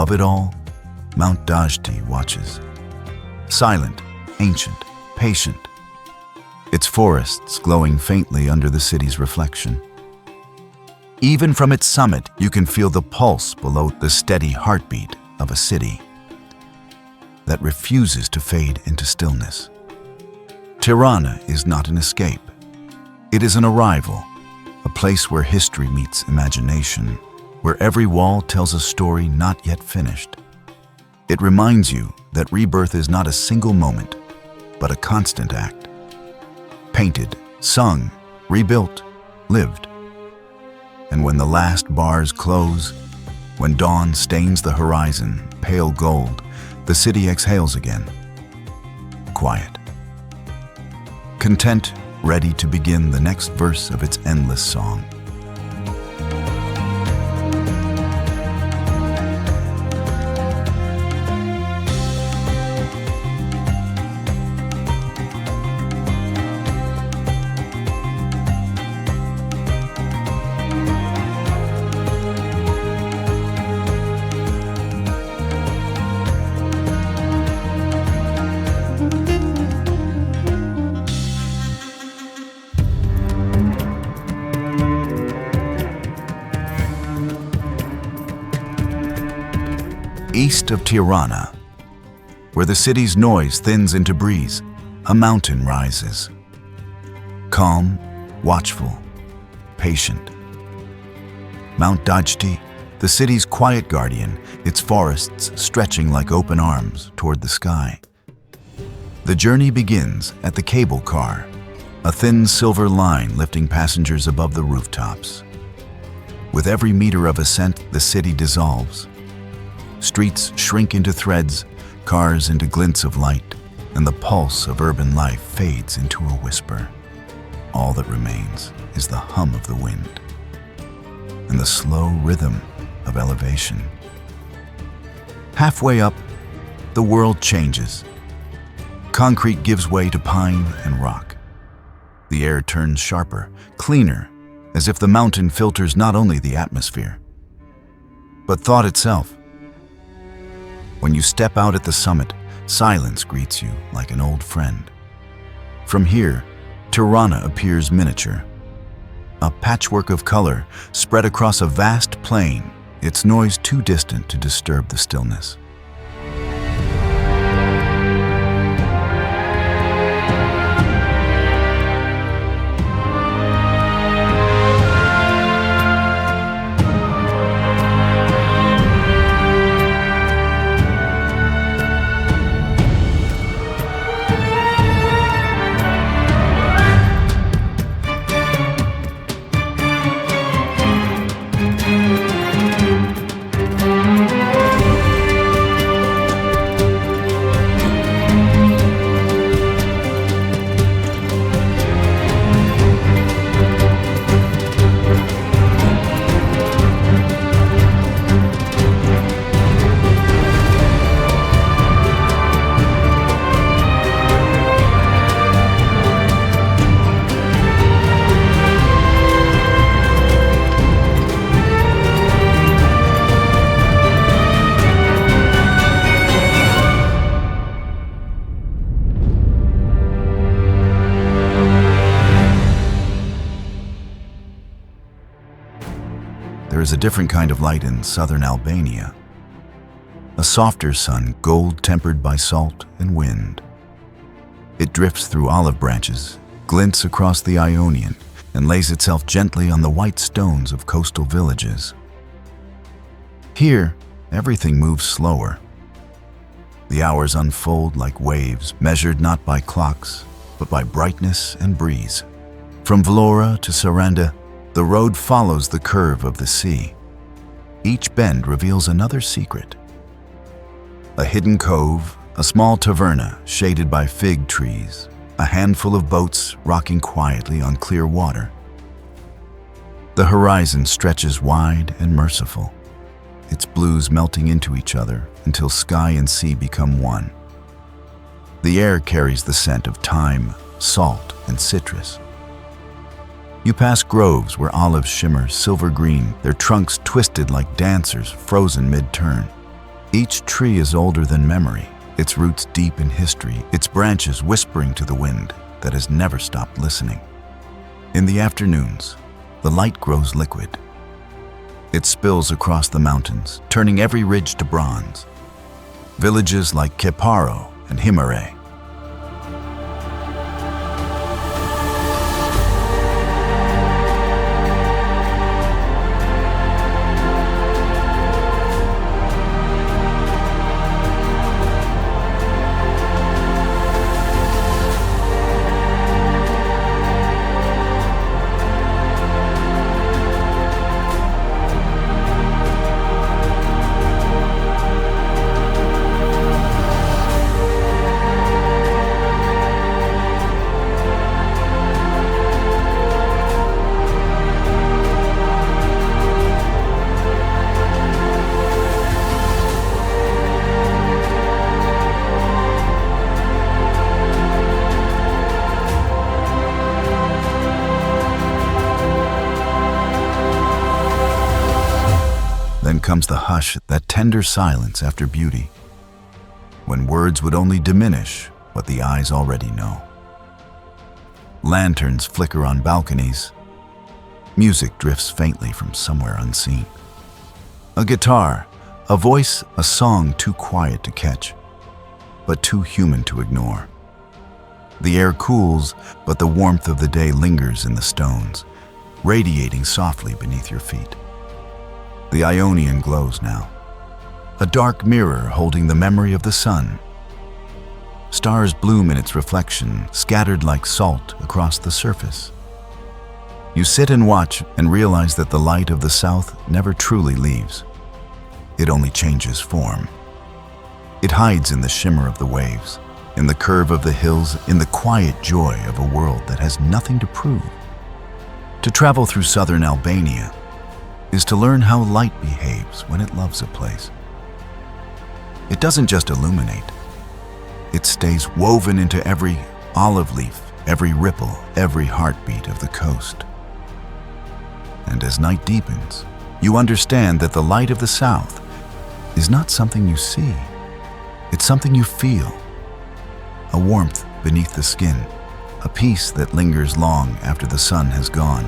Above it all, Mount Dajti watches. Silent, ancient, patient. Its forests glowing faintly under the city's reflection. Even from its summit, you can feel the pulse below, the steady heartbeat of a city that refuses to fade into stillness. Tirana is not an escape. It is an arrival, a place where history meets imagination, where every wall tells a story not yet finished. It reminds you that rebirth is not a single moment, but a constant act. Painted, sung, rebuilt, lived. And when the last bars close, when dawn stains the horizon, pale gold, the city exhales again. Quiet. Content, ready to begin the next verse of its endless song. East of Tirana, where the city's noise thins into breeze, a mountain rises. Calm, watchful, patient. Mount Dajti, the city's quiet guardian, its forests stretching like open arms toward the sky. The journey begins at the cable car, a thin silver line lifting passengers above the rooftops. With every meter of ascent, the city dissolves. Streets shrink into threads, cars into glints of light, and the pulse of urban life fades into a whisper. All that remains is the hum of the wind and the slow rhythm of elevation. Halfway up, the world changes. Concrete gives way to pine and rock. The air turns sharper, cleaner, as if the mountain filters not only the atmosphere, but thought itself. When you step out at the summit, silence greets you like an old friend. From here, Tirana appears miniature. A patchwork of color spread across a vast plain, its noise too distant to disturb the stillness. there is a different kind of light in southern Albania. A softer sun, gold tempered by salt and wind. It drifts through olive branches, glints across the Ionian, and lays itself gently on the white stones of coastal villages. Here, everything moves slower. The hours unfold like waves, measured not by clocks, but by brightness and breeze. From Vlora to Saranda, the road follows the curve of the sea. Each bend reveals another secret. A hidden cove, a small taverna shaded by fig trees, a handful of boats rocking quietly on clear water. The horizon stretches wide and merciful, its blues melting into each other until sky and sea become one. The air carries the scent of thyme, salt, and citrus. You pass groves where olives shimmer silver green, their trunks twisted like dancers frozen mid-turn. Each tree is older than memory, its roots deep in history, its branches whispering to the wind that has never stopped listening. In the afternoons, the light grows liquid. It spills across the mountains, turning every ridge to bronze. Villages like Kepi and Himara. Then comes the hush, that tender silence after beauty, when words would only diminish what the eyes already know. Lanterns flicker on balconies. Music drifts faintly from somewhere unseen. A guitar, a voice, a song too quiet to catch, but too human to ignore. The air cools, but the warmth of the day lingers in the stones, radiating softly beneath your feet. The Ionian glows now, a dark mirror holding the memory of the sun. Stars bloom in its reflection, scattered like salt across the surface. You sit and watch and realize that the light of the south never truly leaves. It only changes form. It hides in the shimmer of the waves, in the curve of the hills, in the quiet joy of a world that has nothing to prove. To travel through southern Albania is to learn how light behaves when it loves a place. It doesn't just illuminate. It stays woven into every olive leaf, every ripple, every heartbeat of the coast. And as night deepens, you understand that the light of the south is not something you see. It's something you feel. A warmth beneath the skin, a peace that lingers long after the sun has gone.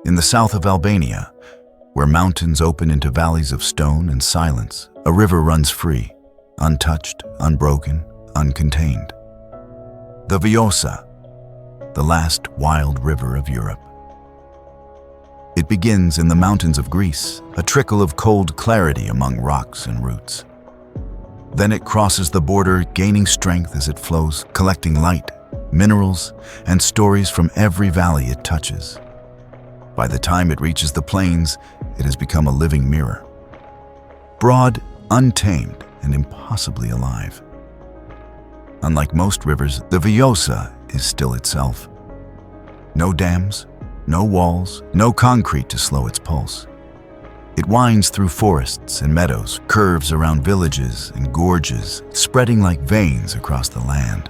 In the south of Albania, where mountains open into valleys of stone and silence, a river runs free, untouched, unbroken, uncontained. The Vjosa, the last wild river of Europe. It begins in the mountains of Greece, a trickle of cold clarity among rocks and roots. Then it crosses the border, gaining strength as it flows, collecting light, minerals, and stories from every valley it touches. By the time it reaches the plains, it has become a living mirror. Broad, untamed, and impossibly alive. Unlike most rivers, the Vjosa is still itself. No dams, no walls, no concrete to slow its pulse. It winds through forests and meadows, curves around villages and gorges, spreading like veins across the land.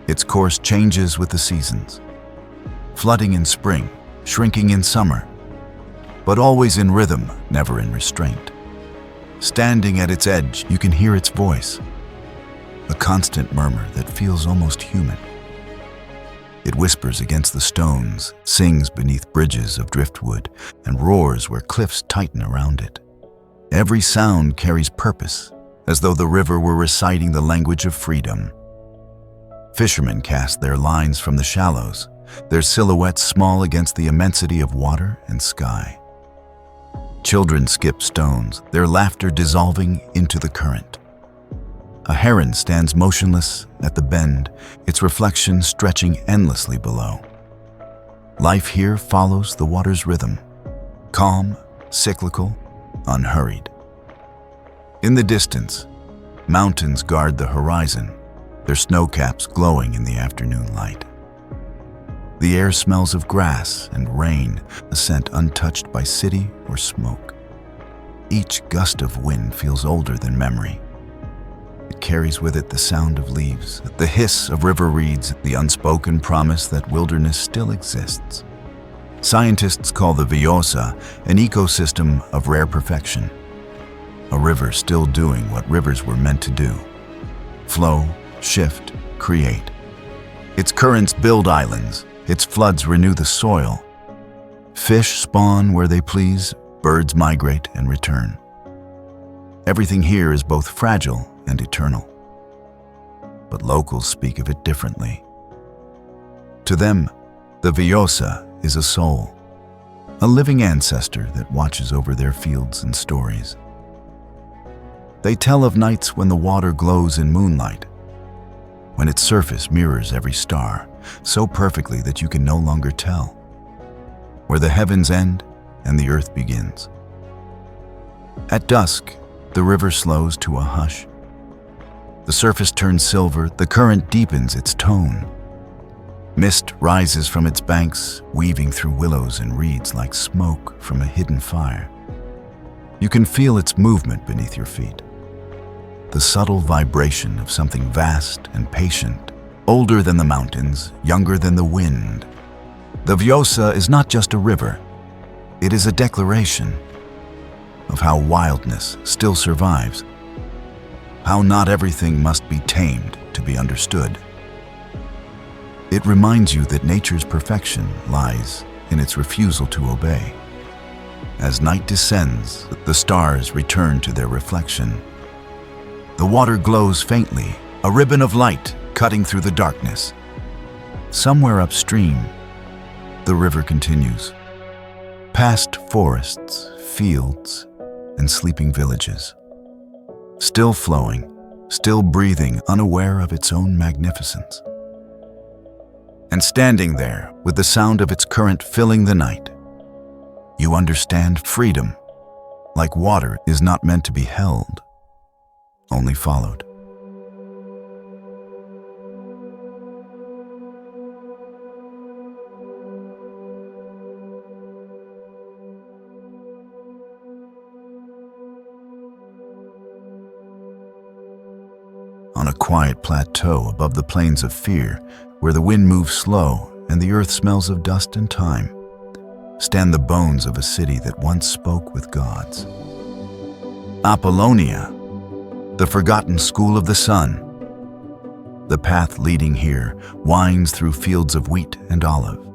Its course changes with the seasons, flooding in spring, shrinking in summer, but always in rhythm, never in restraint. Standing at its edge, you can hear its voice, a constant murmur that feels almost human. It whispers against the stones, sings beneath bridges of driftwood, and roars where cliffs tighten around it. Every sound carries purpose, as though the river were reciting the language of freedom. Fishermen cast their lines from the shallows, their silhouettes small against the immensity of water and sky. Children skip stones, their laughter dissolving into the current. A heron stands motionless at the bend, its reflection stretching endlessly below. Life here follows the water's rhythm, calm, cyclical, unhurried. In the distance, mountains guard the horizon, their snowcaps glowing in the afternoon light. The air smells of grass and rain, a scent untouched by city or smoke. Each gust of wind feels older than memory. It carries with it the sound of leaves, the hiss of river reeds, the unspoken promise that wilderness still exists. Scientists call the Vjosa an ecosystem of rare perfection, a river still doing what rivers were meant to do: flow, shift, create. Its currents build islands, its floods renew the soil. Fish spawn where they please, birds migrate and return. Everything here is both fragile and eternal. But locals speak of it differently. To them, the Vjosa is a soul, a living ancestor that watches over their fields and stories. They tell of nights when the water glows in moonlight, when its surface mirrors every star, so perfectly that you can no longer tell, where the heavens end and the earth begins. At dusk, the river slows to a hush. The surface turns silver, the current deepens its tone. Mist rises from its banks, weaving through willows and reeds like smoke from a hidden fire. You can feel its movement beneath your feet, the subtle vibration of something vast and patient, older than the mountains, younger than the wind. The Vjosa is not just a river, it is a declaration of how wildness still survives, how not everything must be tamed to be understood. It reminds you that nature's perfection lies in its refusal to obey. As night descends, the stars return to their reflection. The water glows faintly, a ribbon of light cutting through the darkness. Somewhere upstream, the river continues, past forests, fields, and sleeping villages. Still flowing, still breathing, unaware of its own magnificence. And standing there, with the sound of its current filling the night, you understand freedom, like water, is not meant to be held, only followed. On a quiet plateau above the plains of fear, where the wind moves slow and the earth smells of dust and time, stand the bones of a city that once spoke with gods. Apollonia, the forgotten school of the sun. The path leading here winds through fields of wheat and olive,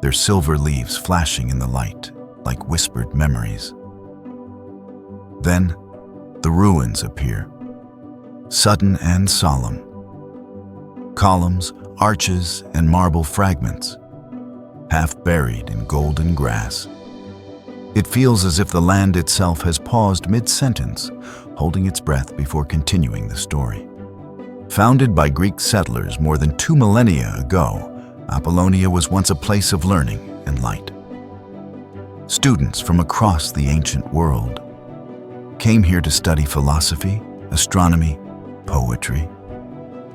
their silver leaves flashing in the light like whispered memories. Then the ruins appear, sudden and solemn. Columns, arches, and marble fragments, half buried in golden grass. It feels as if the land itself has paused mid-sentence, holding its breath before continuing the story. Founded by Greek settlers more than 2 millennia ago, Apollonia was once a place of learning and light. Students from across the ancient world came here to study philosophy, astronomy, poetry,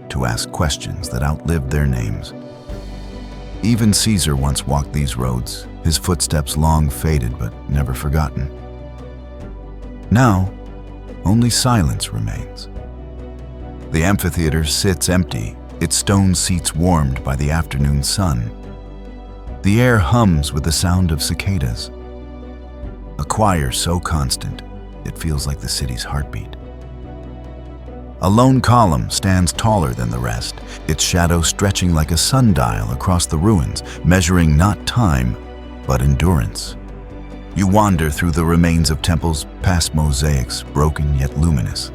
to ask questions that outlived their names. Even Caesar once walked these roads, his footsteps long faded but never forgotten. Now, only silence remains. The amphitheater sits empty, its stone seats warmed by the afternoon sun. The air hums with the sound of cicadas. A choir so constant, it feels like the city's heartbeat. A lone column stands taller than the rest, its shadow stretching like a sundial across the ruins, measuring not time, but endurance. You wander through the remains of temples, past mosaics, broken yet luminous.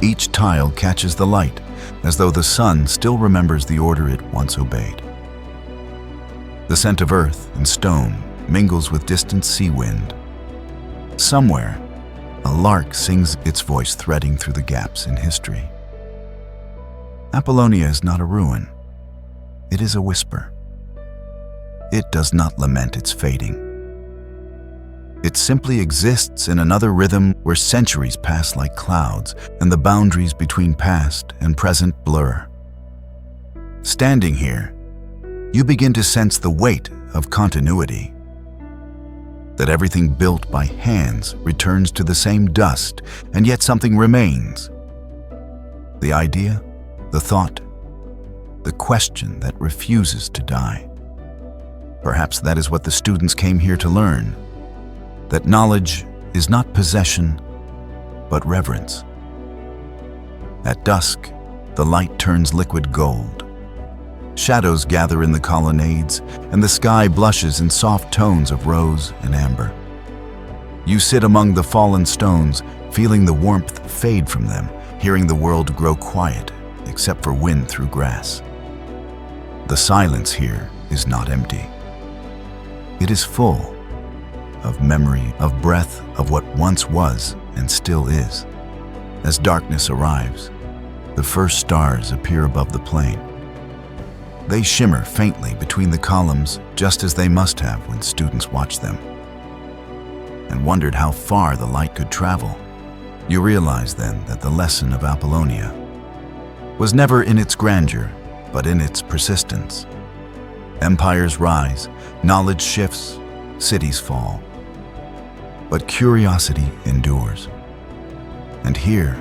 Each tile catches the light, as though the sun still remembers the order it once obeyed. The scent of earth and stone mingles with distant sea wind. Somewhere, a lark sings its voice threading through the gaps in history. Apollonia is not a ruin. It is a whisper. It does not lament its fading. It simply exists in another rhythm where centuries pass like clouds and the boundaries between past and present blur. Standing here, you begin to sense the weight of continuity. That everything built by hands returns to the same dust, and yet something remains. The idea, the thought, the question that refuses to die. Perhaps that is what the students came here to learn. That knowledge is not possession, but reverence. At dusk, the light turns liquid gold. Shadows gather in the colonnades, and the sky blushes in soft tones of rose and amber. You sit among the fallen stones, feeling the warmth fade from them, hearing the world grow quiet, except for wind through grass. The silence here is not empty. It is full of memory, of breath, of what once was and still is. As darkness arrives, the first stars appear above the plain. They shimmer faintly between the columns, just as they must have when students watched them, and wondered how far the light could travel. You realize then that the lesson of Apollonia was never in its grandeur, but in its persistence. Empires rise, knowledge shifts, cities fall. But curiosity endures. And here,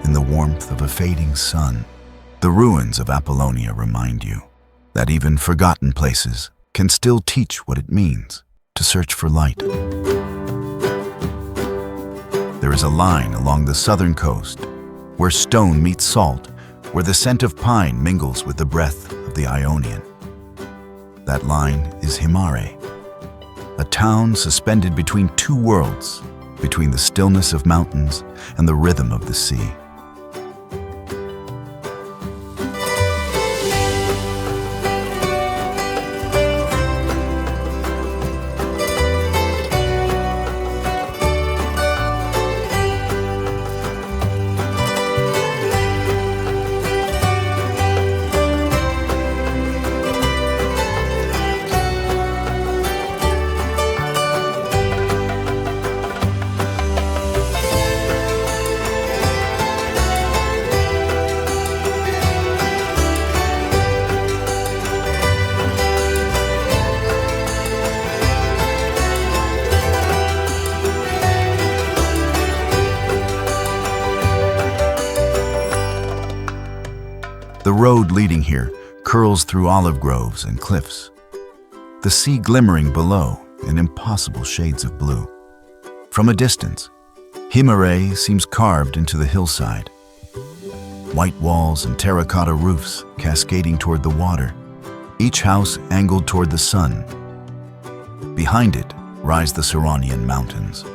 in the warmth of a fading sun, the ruins of Apollonia remind you that even forgotten places can still teach what it means to search for light. There is a line along the southern coast where stone meets salt, where the scent of pine mingles with the breath of the Ionian. That line is Himara, a town suspended between two worlds, between the stillness of mountains and the rhythm of the sea. The road leading here curls through olive groves and cliffs, the sea glimmering below in impossible shades of blue. From a distance, Himara seems carved into the hillside. White walls and terracotta roofs cascading toward the water, each house angled toward the sun. Behind it rise the Suranian mountains.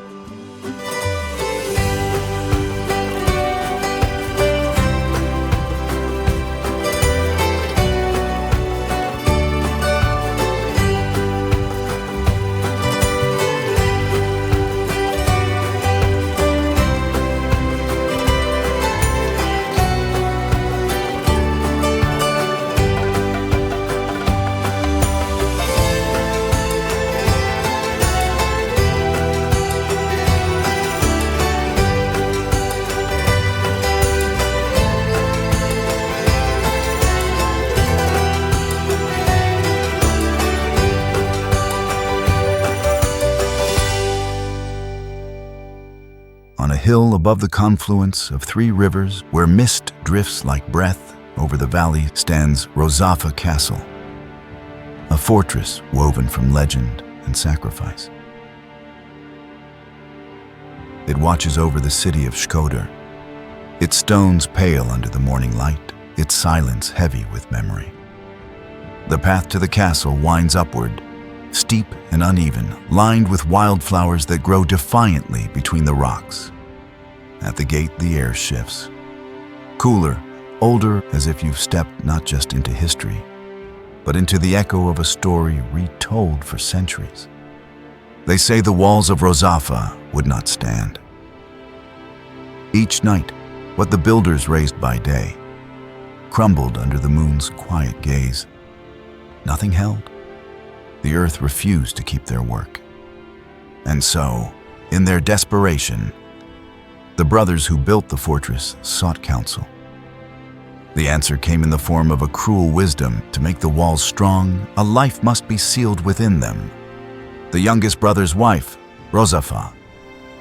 On a hill above the confluence of 3 rivers, where mist drifts like breath over the valley, stands Rozafa Castle, a fortress woven from legend and sacrifice. It watches over the city of Shkoder, its stones pale under the morning light, its silence heavy with memory. The path to the castle winds upward, steep and uneven, lined with wildflowers that grow defiantly between the rocks. At the gate, the air shifts. Cooler, older, as if you've stepped not just into history, but into the echo of a story retold for centuries. They say the walls of Rozafa would not stand. Each night, what the builders raised by day crumbled under the moon's quiet gaze. Nothing held. The earth refused to keep their work. And so, in their desperation, the brothers who built the fortress sought counsel. The answer came in the form of a cruel wisdom. To make the walls strong, a life must be sealed within them. The youngest brother's wife, Rozafa,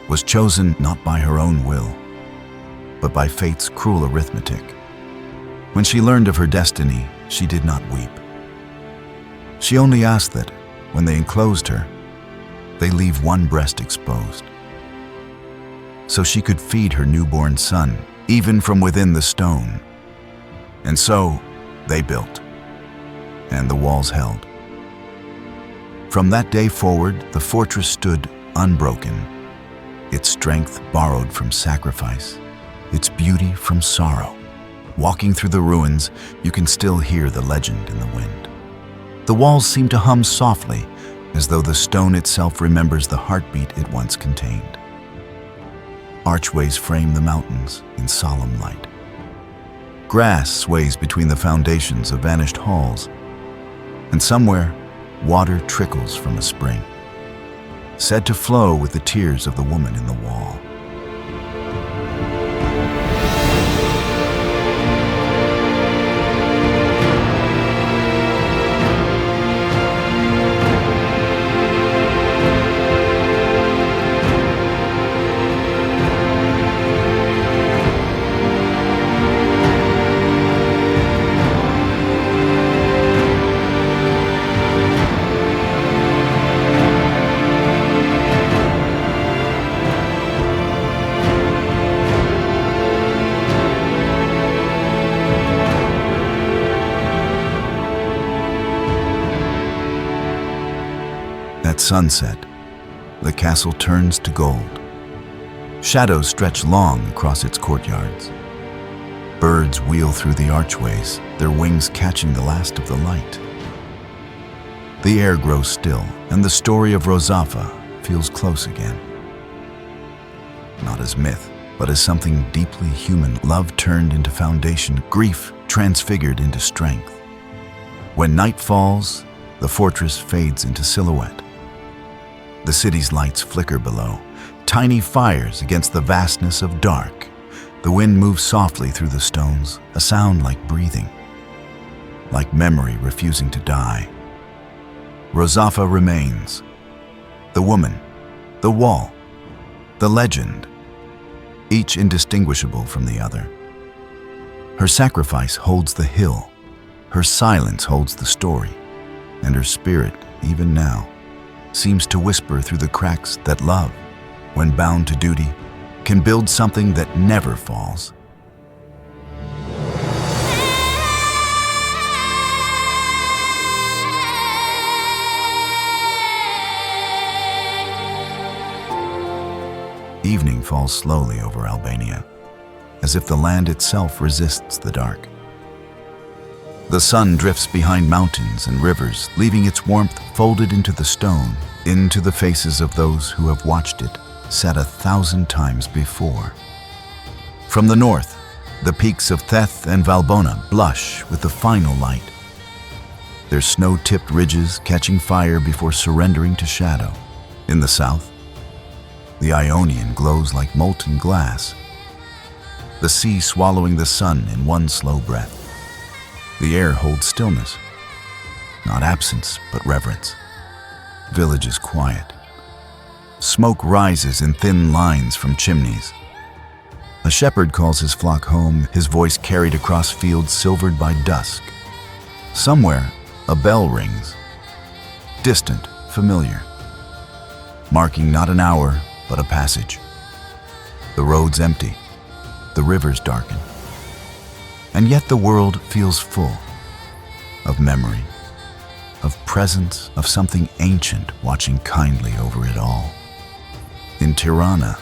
was chosen not by her own will, but by fate's cruel arithmetic. When she learned of her destiny, she did not weep. She only asked that, when they enclosed her, they leave one breast exposed, so she could feed her newborn son, even from within the stone. And so, they built, and the walls held. From that day forward, the fortress stood unbroken, its strength borrowed from sacrifice, its beauty from sorrow. Walking through the ruins, you can still hear the legend in the wind. The walls seem to hum softly, as though the stone itself remembers the heartbeat it once contained. Archways frame the mountains in solemn light. Grass sways between the foundations of vanished halls, and somewhere, water trickles from a spring, said to flow with the tears of the woman in the wall. At sunset, the castle turns to gold. Shadows stretch long across its courtyards. Birds wheel through the archways, their wings catching the last of the light. The air grows still, and the story of Rozafa feels close again. Not as myth, but as something deeply human, love turned into foundation, grief transfigured into strength. When night falls, the fortress fades into silhouette. The city's lights flicker below, tiny fires against the vastness of dark. The wind moves softly through the stones, a sound like breathing, like memory refusing to die. Rozafa remains. The woman, the wall, the legend, each indistinguishable from the other. Her sacrifice holds the hill, her silence holds the story, and her spirit, even now, seems to whisper through the cracks that love, when bound to duty, can build something that never falls. Evening falls slowly over Albania, as if the land itself resists the dark. The sun drifts behind mountains and rivers, leaving its warmth folded into the stone, into the faces of those who have watched it set 1,000 times before. From the north, the peaks of Theth and Valbona blush with the final light, their snow-tipped ridges catching fire before surrendering to shadow. In the south, the Ionian glows like molten glass, the sea swallowing the sun in one slow breath. The air holds stillness, not absence, but reverence. Village is quiet. Smoke rises in thin lines from chimneys. A shepherd calls his flock home, his voice carried across fields silvered by dusk. Somewhere, a bell rings. Distant, familiar. Marking not an hour, but a passage. The road's empty. The rivers darken. And yet the world feels full of memory, of presence, of something ancient watching kindly over it all. In Tirana,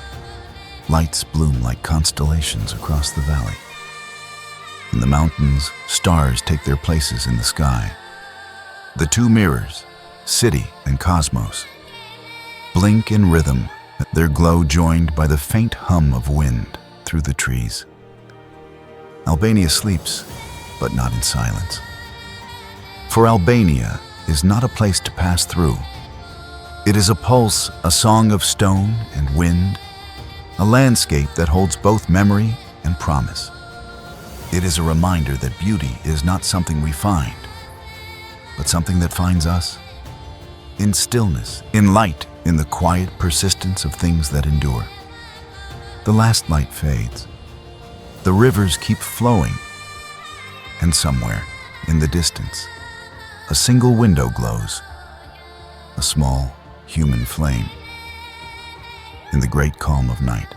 lights bloom like constellations across the valley. In the mountains, stars take their places in the sky. The two mirrors, city and cosmos, blink in rhythm, their glow joined by the faint hum of wind through the trees. Albania sleeps, but not in silence. For Albania is not a place to pass through. It is a pulse, a song of stone and wind, a landscape that holds both memory and promise. It is a reminder that beauty is not something we find, but something that finds us. In stillness, in light, in the quiet persistence of things that endure. The last light fades. The rivers keep flowing. And somewhere, in the distance, a single window glows. A small, human flame. In the great calm of night.